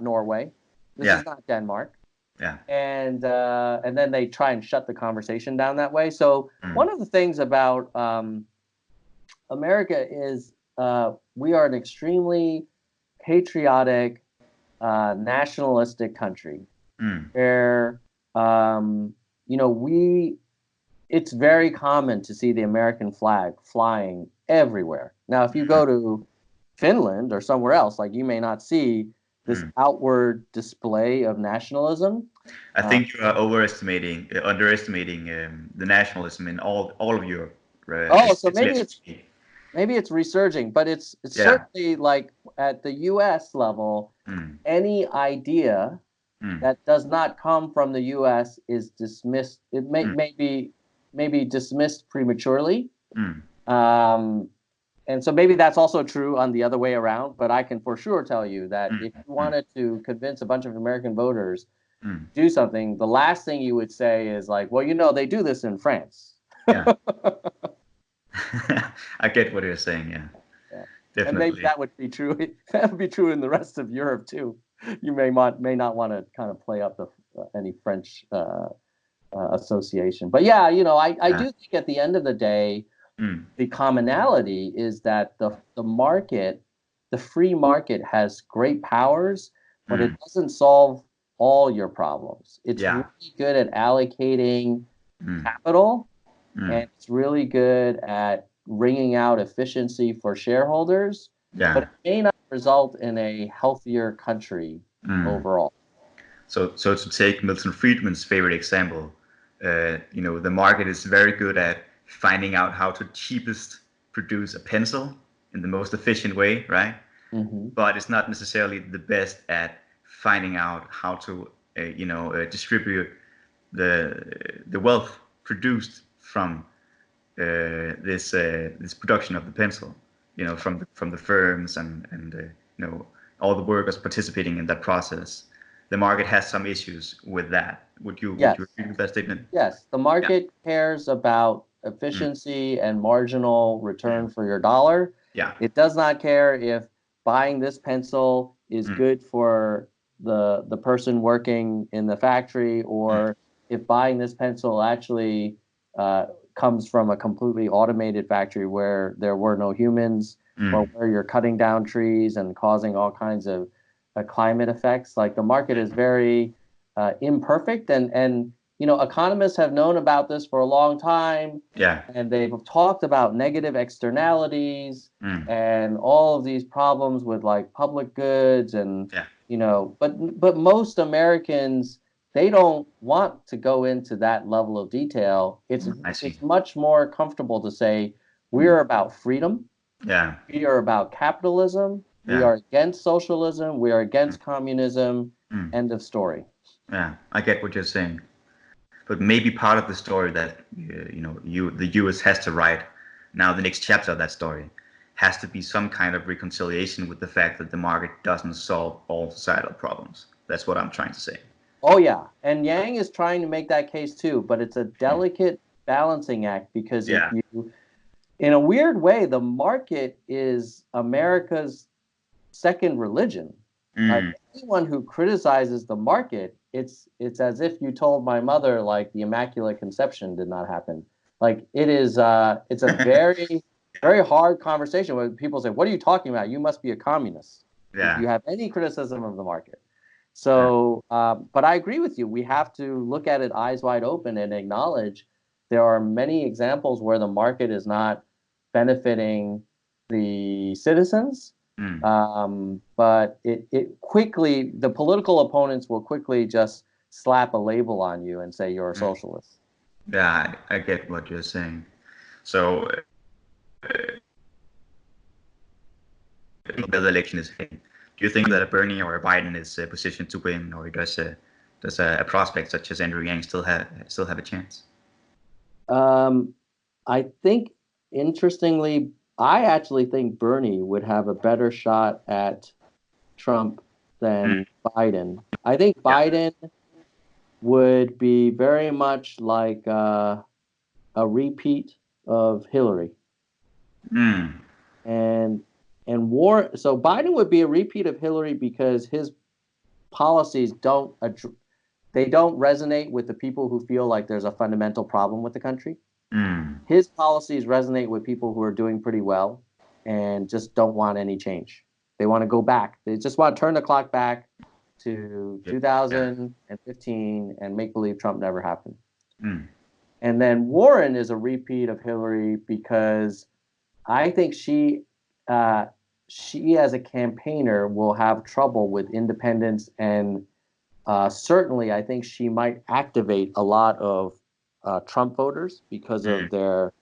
Norway. This is not Denmark. Yeah. And then they try and shut the conversation down that way. So one of the things about America is we are an extremely patriotic, nationalistic country where it's very common to see the American flag flying everywhere. Now, if you go to Finland or somewhere else, you may not see this outward display of nationalism. I think you are underestimating the nationalism in all of Europe. So maybe it's resurging, but it's certainly at the U.S. level, any idea that does not come from the U.S. is dismissed. It may be dismissed prematurely. And so maybe that's also true on the other way around. But I can for sure tell you that if you wanted to convince a bunch of American voters to do something, the last thing you would say is well, they do this in France. Yeah. I get what you're saying. Yeah. Definitely. And maybe that would be true. That would be true in the rest of Europe too. You may not want to kind of play up any French association. But yeah, I do think at the end of the day, the commonality is that the market, the free market, has great powers, but it doesn't solve all your problems. It's really good at allocating capital, and it's really good at wringing out efficiency for shareholders, but it may not result in a healthier country overall. So to take Milton Friedman's favorite example, the market is very good at finding out how to cheapest produce a pencil in the most efficient way, right? But it's not necessarily the best at finding out how to distribute the wealth produced from this production of the pencil, from the firms and all the workers participating in that process. The market has some issues with that. Would you agree with that statement? Yes, the market cares about efficiency and marginal return for your dollar. Yeah. It does not care if buying this pencil is good for the person working in the factory, or if buying this pencil actually comes from a completely automated factory where there were no humans, or where you're cutting down trees and causing all kinds of climate effects. The market is very imperfect, and economists have known about this for a long time. Yeah. And they've talked about negative externalities and all of these problems with public goods and but most Americans, they don't want to go into that level of detail. It's much more comfortable to say we're about freedom. Yeah. We are about capitalism. We are against socialism. We are against communism. End of story. Yeah, I get what you're saying. But maybe part of the story that the U.S. has to write now, the next chapter of that story, has to be some kind of reconciliation with the fact that the market doesn't solve all societal problems. That's what I'm trying to say. Oh yeah, and Yang is trying to make that case too, but it's a delicate balancing act, because in a weird way, the market is America's second religion. Like Mm. anyone who criticizes the market, it's as if you told my mother like the Immaculate Conception did not happen. Like it's a very very hard conversation where people say, "What are you talking about? You must be a communist if Yeah. you have any criticism of the market." Yeah. So, but I agree with you. We have to look at it eyes wide open and acknowledge there are many examples where the market is not benefiting the citizens. Mm. But it quickly, the political opponents will quickly just slap a label on you and say you're a Mm. socialist. Yeah, I get what you're saying. So the election is hitting. Do you think that a Bernie or a Biden is positioned to win, or does a prospect such as Andrew Yang still have a chance? Um, I think, interestingly, I actually think Bernie would have a better shot at Trump Mm. than Biden. I think Yeah. Biden would be very much like a repeat of Hillary, Mm. and Warren. So Biden would be a repeat of Hillary because his policies they don't resonate with the people who feel like there's a fundamental problem with the country. Mm. His policies resonate with people who are doing pretty well and just don't want any change. They want to go back. They just want to turn the clock back to Yeah. 2015 and make believe Trump never happened. Mm. And then Warren is a repeat of Hillary because I think uh, she as a campaigner will have trouble with independents, and certainly I think she might activate a lot of Trump voters because Mm. of their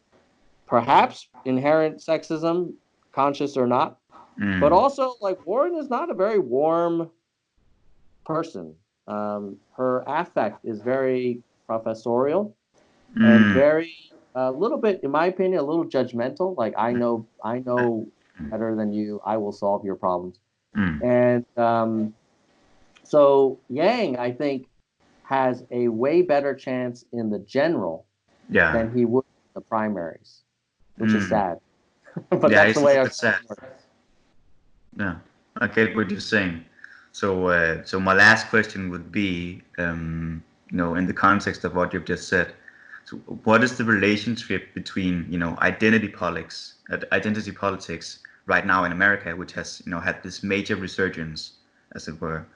perhaps inherent sexism, conscious or not. But Mm. also, like Warren is not a very warm person. Her affect is very professorial and Mm. very a little bit, in my opinion, a little judgmental. Like I know better than you. I will solve your problems. Mm. And so Yang, I think, has a way better chance in the general Yeah. than he would in the primaries, which is Mm. sad. But Yeah, that's the it's a way little our bit sad. system works. Yeah, I get what you're saying. So, so my last question would be, in the context of what you've just said, so what is the relationship between, identity politics right now in America, which has, had this major resurgence, as it were,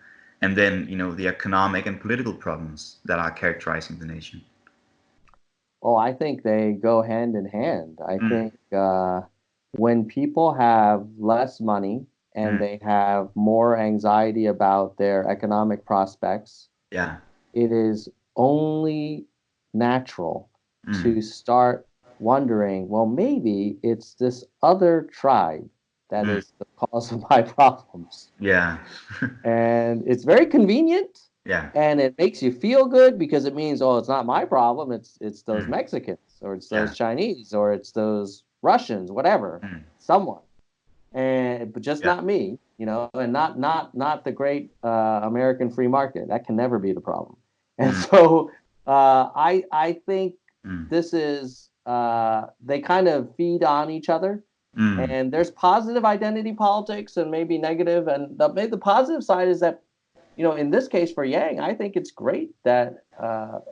and then, the economic and political problems that are characterizing the nation? Oh, I think they go hand in hand. I Mm. think when people have less money and Mm. they have more anxiety about their economic prospects, Yeah. it is only natural Mm. to start wondering, well, maybe it's this other tribe that Mm. is the cause of my problems. Yeah. And it's very convenient Yeah. and it makes you feel good because it means, oh, it's not my problem. It's those Mm. Mexicans or it's those Yeah. Chinese or it's those Russians, whatever, Mm. someone. And but just Yeah. not me, and not the great American free market. That can never be the problem. And Mm. so I think Mm. this is they kind of feed on each other. Mm. And there's positive identity politics and maybe negative. And maybe the positive side is that, in this case for Yang, I think it's great that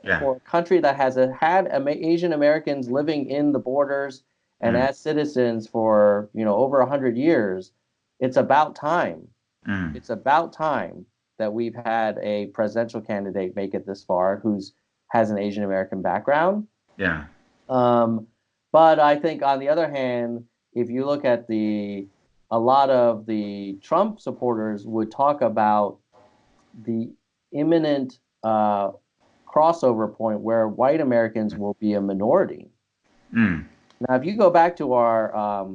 Yeah. for a country that has had Asian Americans living in the borders and Mm. as citizens for over 100 years, it's about time. Mm. It's about time that we've had a presidential candidate make it this far who's has an Asian American background. Yeah. Um, but I think on the other hand, if you look at a lot of the Trump supporters would talk about the imminent crossover point where white Americans will be a minority. Mm. Now, if you go back to our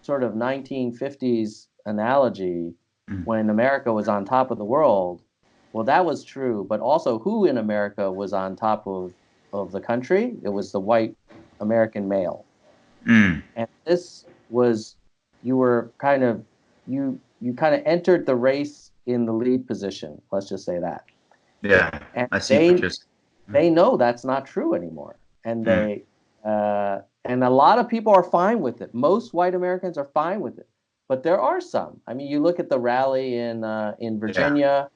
sort of 1950s analogy, Mm. when America was on top of the world, well, that was true. But also, who in America was on top of the country? It was the white American male. Mm. And this was you were kind of you kind of entered the race in the lead position. Let's just say that. Yeah. And I see what you're saying. they know that's not true anymore, and Mm. And a lot of people are fine with it. Most white Americans are fine with it, but there are some. I mean, you look at the rally in Yeah. Virginia,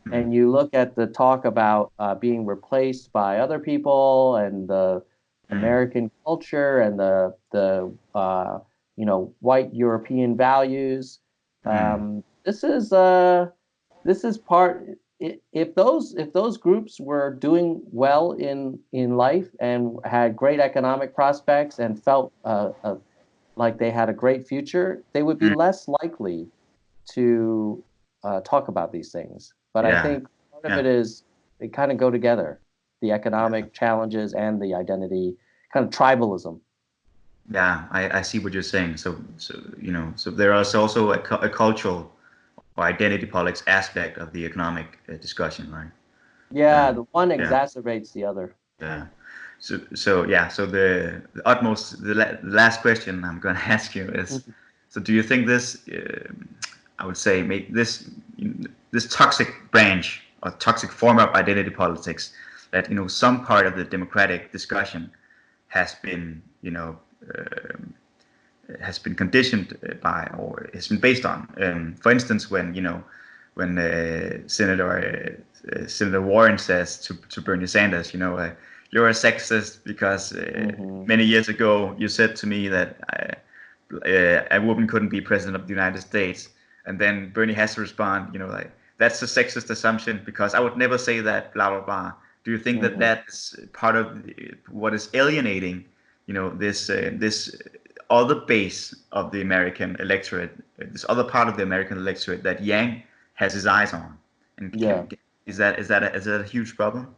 Mm. and you look at the talk about being replaced by other people and the Mm. American culture and the white European values. Mm. This is part. If those groups were doing well in life and had great economic prospects and felt like they had a great future, they would be Mm. less likely to talk about these things. But I Yeah. think part of Yeah. it is they kind of go together, the economic challenges and the identity, kind of tribalism. Yeah, I see what you're saying. So there is also a cultural or identity politics aspect of the economic discussion, right? Yeah, Um, the one yeah, exacerbates the other. yeah. So the last question I'm going to ask you is, so do you think this, I would say, make this toxic branch or toxic form of identity politics, that some part of the democratic discussion has been conditioned by, or has been based on. For instance, when Senator Warren says to Bernie Sanders, you're a sexist because Hmm. many years ago you said to me that a woman couldn't be president of the United States, and then Bernie has to respond, like, that's a sexist assumption because I would never say that, blah blah blah. Do you think that Hmm. that's part of what is alienating, this other base of the American electorate, this other part of the American electorate that Yang has his eyes on? And Yeah. is that a huge problem?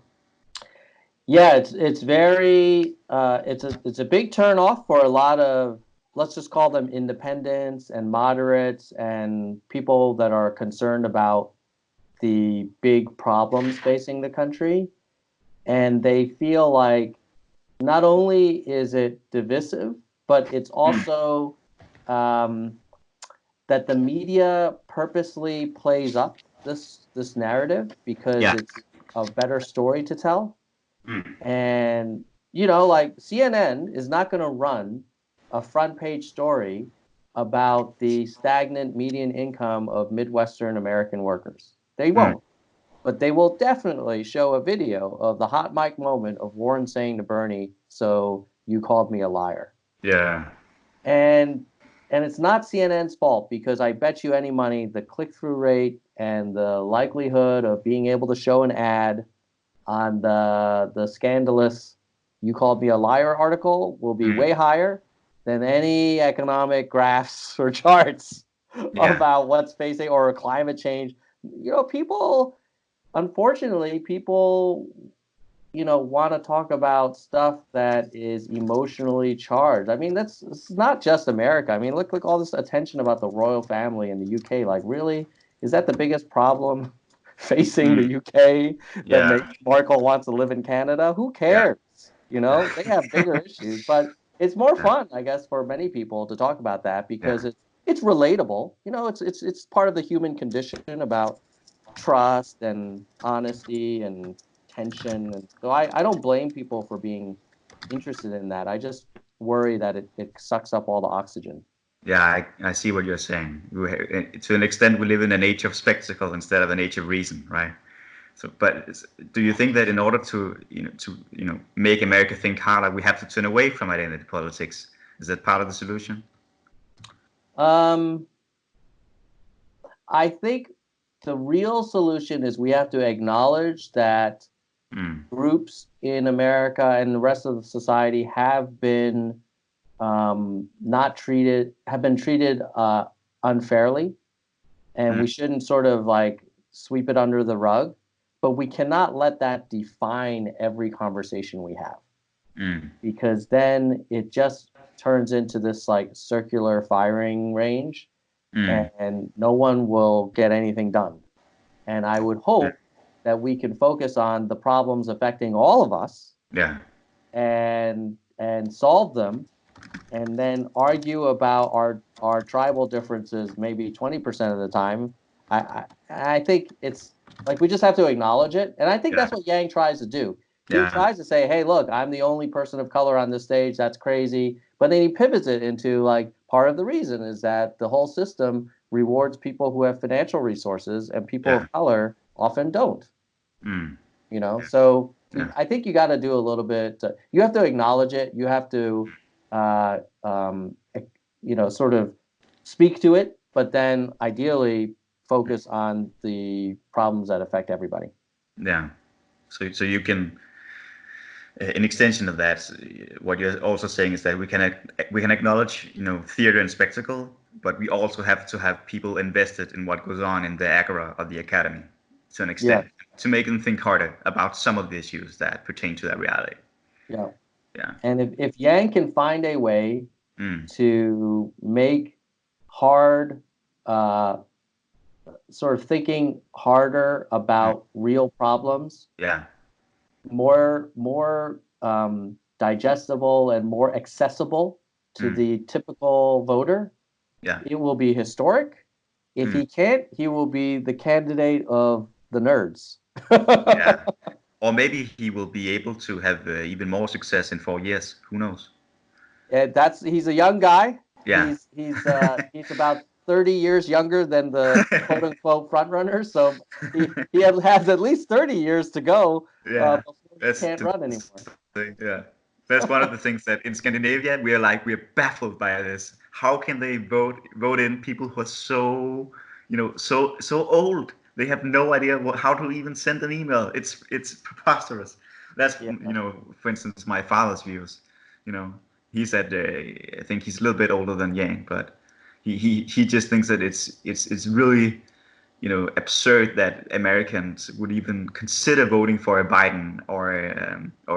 Yeah, it's very it's a big turn off for a lot of, let's just call them independents and moderates and people that are concerned about the big problems facing the country. And they feel like not only is it divisive, but it's Mm. also um, that the media purposely plays up this narrative because Yeah. it's a better story to tell. Mm. And like CNN is not going to run a front page story about the stagnant median income of Midwestern American workers. They Mm. won't. But they will definitely show a video of the hot mic moment of Warren saying to Bernie, "So you called me a liar." Yeah. And it's not CNN's fault because I bet you any money the click-through rate and the likelihood of being able to show an ad on the scandalous "You called me a liar" article will be Mm. way higher than any economic graphs or charts Yeah. about what's facing or climate change. People, unfortunately, people want to talk about stuff that is emotionally charged. I mean, it's not just America. I mean, look all this attention about the royal family in the UK. Like, really, is that the biggest problem facing Mm. the UK, that Yeah. Meghan Markle wants to live in Canada? Who Yeah. cares? They have bigger issues, but it's more Yeah. fun, I guess, for many people to talk about that Yeah. because it's relatable. It's part of the human condition about trust and honesty and tension. And so I don't blame people for being interested in that. I just worry that it sucks up all the oxygen. Yeah, I see what you're saying. To an extent, we live in an age of spectacle instead of an age of reason, right? So, but do you think that in order to make America think harder, we have to turn away from identity politics? Is that part of the solution? Um, I think the real solution is we have to acknowledge that Mm. groups in America and the rest of the society have been not treated, have been treated unfairly, and Mm. we shouldn't sort of like sweep it under the rug, but we cannot let that define every conversation we have Mm. because then it just turns into this like circular firing range Mm. and no one will get anything done. And I would Mm. hope that we can focus on the problems affecting all of us Yeah. and solve them and then argue about our tribal differences maybe 20% of the time. I think it's like we just have to acknowledge it, and I think Yeah. that's what Yang tries to do. He Yeah. tries to say, hey, look, I'm the only person of color on this stage. That's crazy. But then he pivots it into like part of the reason is that the whole system rewards people who have financial resources and people Yeah. of color often don't. Mm. You know, so Yeah. I think you got to do a little bit. You have to acknowledge it. You have to, uh, um, you know, sort of speak to it, but then ideally focus on the problems that affect everybody. Yeah. So you can, in extension of that, what you're also saying is that we can acknowledge, theater and spectacle, but we also have to have people invested in what goes on in the agora or the academy to an Yeah, extent to make them think harder about some of the issues that pertain to that reality. yeah. Yeah. And if Yang can find a way Mm. to make hard, uh, sort of thinking harder Mm. about real problems Yeah. more digestible and more accessible to Mm. the typical voter, Yeah. it will be historic. If Mm. he can't, he will be the candidate of the nerds. Yeah. Or maybe he will be able to have even more success in 4 years. Who knows? And he's a young guy. Yeah. He's about 30 years younger than the quote unquote front runner. So has at least 30 years to go Yeah. before he That's can't the run anymore. thing. Yeah. That's one of the things that in Scandinavia we're baffled by this. How can they vote in people who are so so old? They have no idea how to even send an email. It's preposterous. That's Yeah. for instance, my father's views. You know, he said I think he's a little bit older than Yang, but he just thinks that it's really absurd that Americans would even consider voting for a Biden or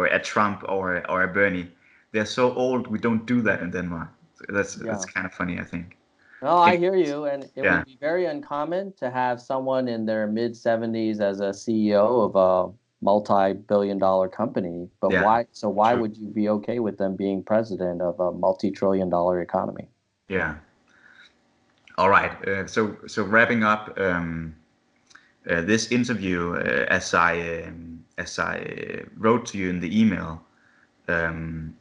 a Trump or a Bernie. They're so old. We don't do that in Denmark. So that's Yeah. kind of funny, I think. No, I hear you. And it Yeah, would be very uncommon to have someone in their mid 70s as a CEO of a multi-billion-dollar company. But yeah, why? So why true. would you be okay with them being president of a multi-trillion-dollar economy? Yeah. All right. So wrapping up this interview, as I wrote to you in the email, I'm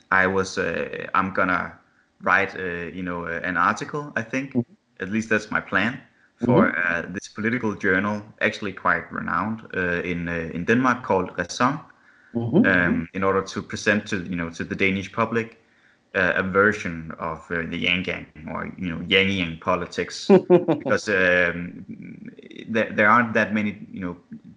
gonna write an article. I think at least that's my plan Mm-hmm. for this political journal, actually quite renowned in Denmark, called Raeson, Mm-hmm. in order to present to the Danish public a version of the Yang Gang, or Yang politics, because there aren't that many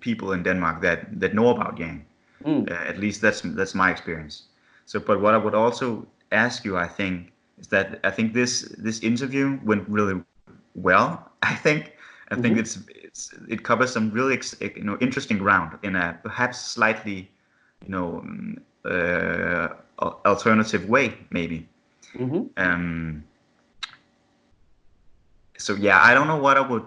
people in Denmark that know about Yang. Mm. At least that's my experience. So, but what I would also ask you, I think, is that I think this interview went really well. I think Mm-hmm. it covers some really interesting ground in a perhaps slightly you know um, alternative way, maybe. Mm-hmm. Um, so yeah, I don't know what I would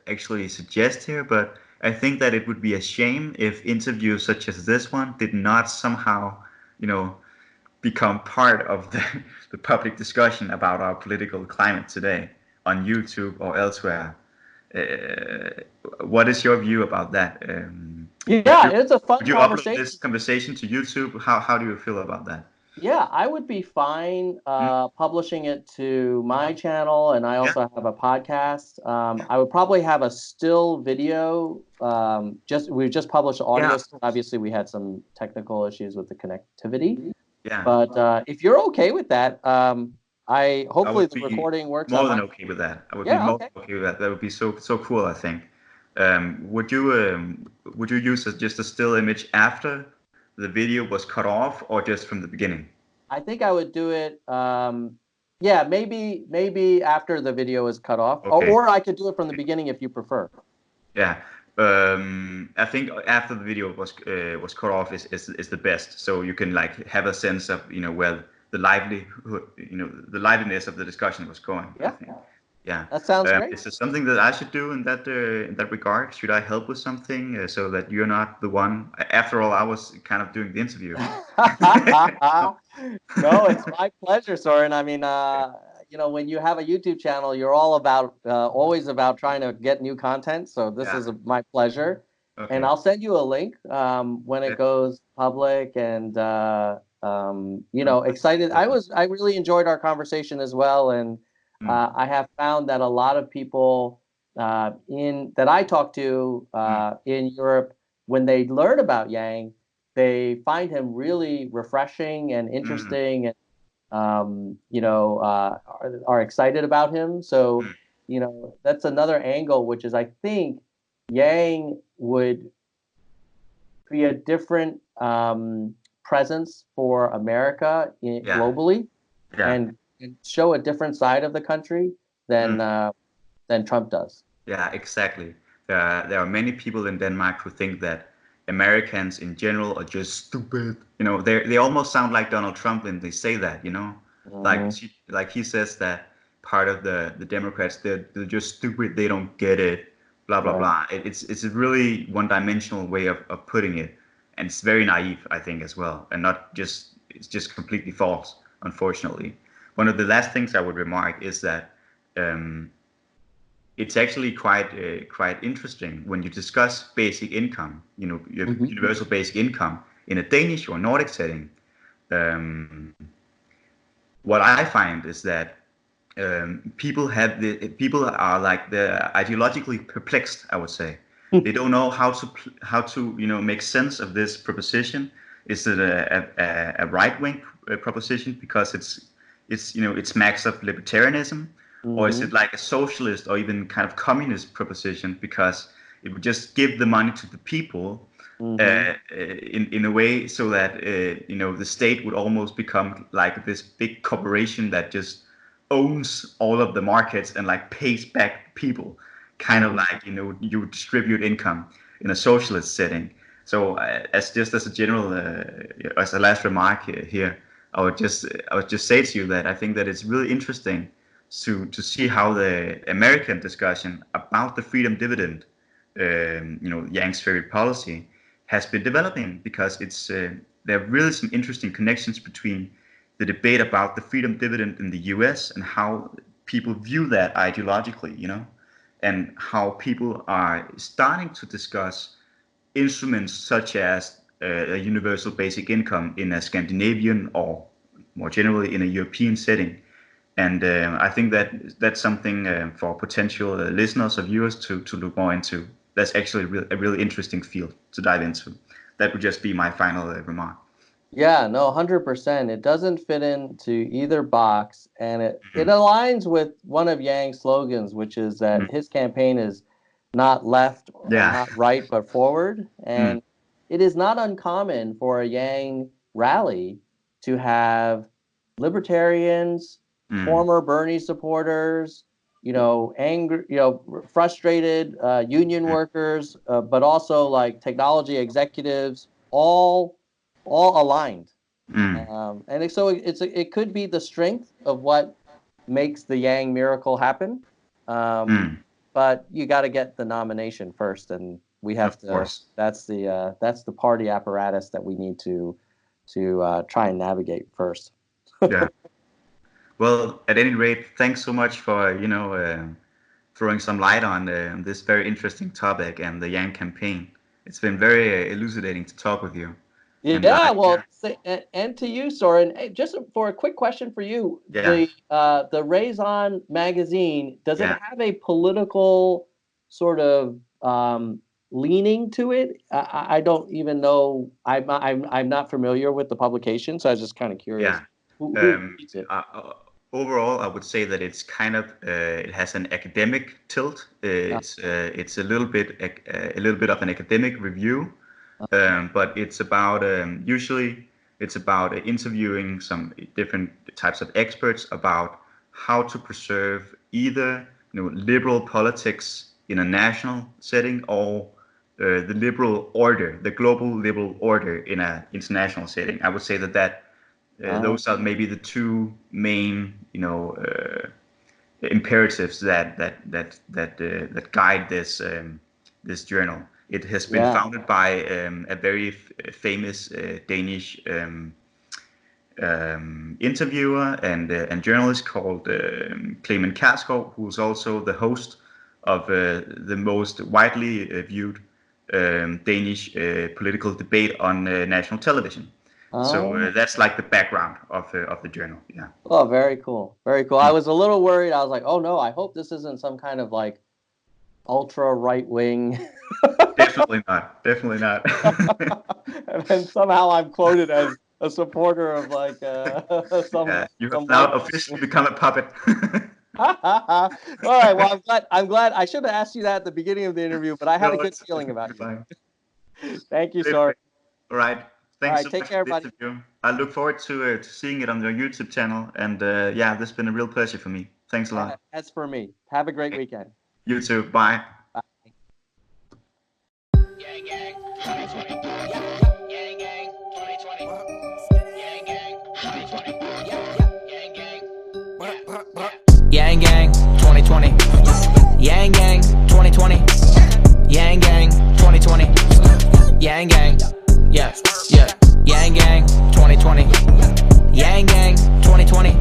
actually suggest here, but I think that it would be a shame if interviews such as this one did not somehow, you know, become part of the public discussion about our political climate today on YouTube or elsewhere. What is your view about that? Would Yeah, you it's a fun would you upload this conversation. conversation to YouTube? How do you feel about that? Yeah, I would be fine Hmm? publishing it to my channel, and I Yeah, also have a podcast. I would probably have a still video. Just we just published yeah, audio. of course. Obviously, we had some technical issues with the connectivity, Yeah, but if you're okay with that, I I hopefully would the be recording works on more my. than okay with that. I would be Yeah, more okay. than okay with that. That would be so cool, I think. Would you use just a still image after the video was cut off, or just from the beginning? I think I would do it. Yeah, maybe after the video is cut off, Okay. or I could do it from the beginning if you prefer. Yeah. I think after the video was cut off is the best, so you can like have a sense of where the liveliness of the discussion was going, I Yeah, think. Yeah. that sounds great. Is there something that I should do in that regard? Should I help with something so that you're not the one? After all, I was kind of doing the interview. No, it's my pleasure, Soren. I mean, Okay. when you have a YouTube channel, you're all about always about trying to get new content. So this Yeah. is my pleasure. and Okay. I'll send you a link when Yeah. it goes public. And Please excited. do. I really enjoyed our conversation as well, and Mm, I have found that a lot of people in that I talk to mm, in Europe, when they learn about Yang, they find him really refreshing and mm, interesting, and are excited about him. So, mm. that's another angle, which is I think Yang would be a different presence for America Yeah. globally, Yeah. and show a different side of the country Mm. than Trump does. Yeah, exactly. There are many people in Denmark who think that Americans in general are just stupid. They almost sound like Donald Trump when they say that. Hmm. Like he says that part of the Democrats they're just stupid. They don't get it. Blah blah Right. blah. It's a really one-dimensional way of putting it, and it's very naive, I think, as well, and not just it's just completely false. Unfortunately, one of the last things I would remark is that. Um, it's actually quite interesting when you discuss basic income, your Hmm. universal basic income in a Danish or Nordic setting. Um, what I find is that people are like they're ideologically perplexed. I would say they don't know how to make sense of this proposition. Is it a right wing proposition because it smacks of libertarianism, or is Hmm. it like a socialist or even kind of communist proposition because it would just give the money to the people Hmm. in a way so that the state would almost become like this big corporation that just owns all of the markets and like pays back people, kind of Hmm. like you distribute income in a socialist setting. So as a general as a last remark here, I would just say to you that I think that it's really interesting to see how the American discussion about the freedom dividend, Yang's favorite policy, has been developing because there are really some interesting connections between the debate about the freedom dividend in the US and how people view that ideologically, and how people are starting to discuss instruments such as a universal basic income in a Scandinavian or more generally in a European setting. And I think that that's something for potential listeners or viewers to look more into. That's actually a really interesting field to dive into. That would just be my final remark. Yeah, no, 100%. It doesn't fit into either box, and it Mhm. aligns with one of Yang's slogans, which is Mm. that his campaign is not left or Yeah. not right, but forward. Mm. And it is not uncommon for a Yang rally to have libertarians, Mm. former Bernie supporters, angry, frustrated union Mm. workers, but also like technology executives, all aligned. Mm. It could be the strength of what makes the Yang miracle happen. Um, Mm. but you got to get the nomination first, and we have Of to. course. That's the party apparatus that we need to try and navigate first. Yeah. Well, at any rate, thanks so much for throwing some light on this very interesting topic and the Yang campaign. It's been very elucidating to talk with you. And Yeah, yeah, well, and to you, Soren, hey, just for a quick question for you, yeah, the Raeson magazine, does it yeah. have a political sort of leaning to it? I don't even know. I'm not familiar with the publication, so I was just kind of curious. Yeah. Who Um, reads it? Overall, I would say that it's kind of it has an academic tilt. It's a little bit of an academic review, but it's about usually it's about interviewing some different types of experts about how to preserve either liberal politics in a national setting or the liberal order, the global liberal order in an international setting. I would say that Uh, those are maybe the two main, imperatives that guide this journal. It has been yeah. founded by a very famous Danish interviewer and journalist called Clement Kærsgaard, who's also the host of the most widely viewed Danish political debate on national television. So that's like the background of the journal. Yeah. Oh, very cool. Very cool. I was a little worried. I was like, oh no, I hope this isn't some kind of like ultra right wing. Definitely not. Definitely not. And then somehow I'm quoted as a supporter of like some. Yeah, you have some now white- officially become a puppet. All right. Well, I'm glad. I should have asked you that at the beginning of the interview, but I had a good feeling about you. Fine. Thank you, Soeren. All right. Thanks so Take much care, for this interview. I look forward to seeing it on your YouTube channel. And yeah, this has been a real pleasure for me. Thanks a lot. That's for me. Have a great weekend. You too. Bye. Bye. Gang gang 2020. Gang gang 2020. Gang gang 2020. Gang gang. Yang Gang 2020. Yang Gang 2020. Yang Gang 2020. Yang Gang. Yeah, yeah. Yang Gang 2020. Yang Gang 2020.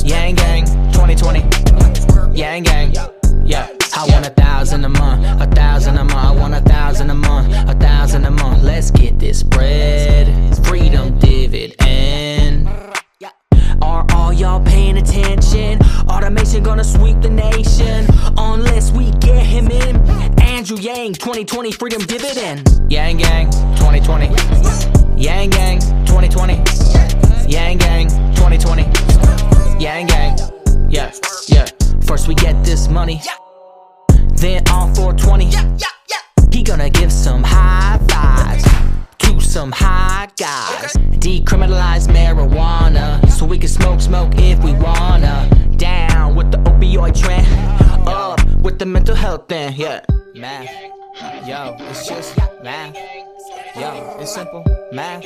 Yang Gang 2020. Yang Gang. Yeah. I want 1,000 a month, 1,000 a month. I want 1,000 a month, 1,000 a month. Let's get this bread. Freedom dividend. Are all y'all paying attention? Automation gonna sweep the nation unless we get him in. Andrew Yang 2020 freedom dividend. Yang Gang 2020. Yang Gang 2020. Yang Gang 2020. Yang Gang. Yeah, yeah. First we get this money, then on 420. He gonna give some high fives to some high guys. Decriminalize marijuana so we can smoke if we wanna. Down with the opioid trend, up with the mental health thing. Yeah, math. Yo, it's just math. Yo, it's simple math.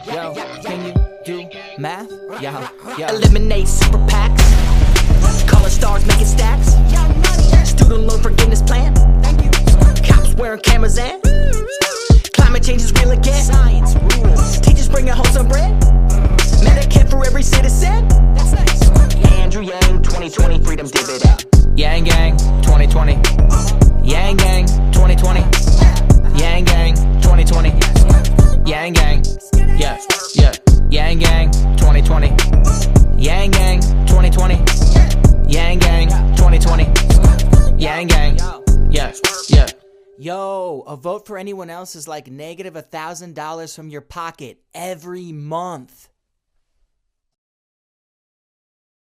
Yo, can you do math? Yo. Eliminate super PACs. Calling stars, making stacks. Student loan forgiveness plan. Cops wearing cameras and climate change is real again. Science rules. Teachers bringing home some bread. Medicare for every citizen. That's nice. Andrew Yang 2020 freedom dividend. Yang Gang 2020. Yang Gang 2020. Yang Gang 2020. Yang Gang. Yeah, yeah. Yang Gang 2020. Yang Gang 2020. Yang Gang 2020. Yang Gang. Yeah, yeah. Yo, a vote for anyone else is like negative $1,000 from your pocket every month.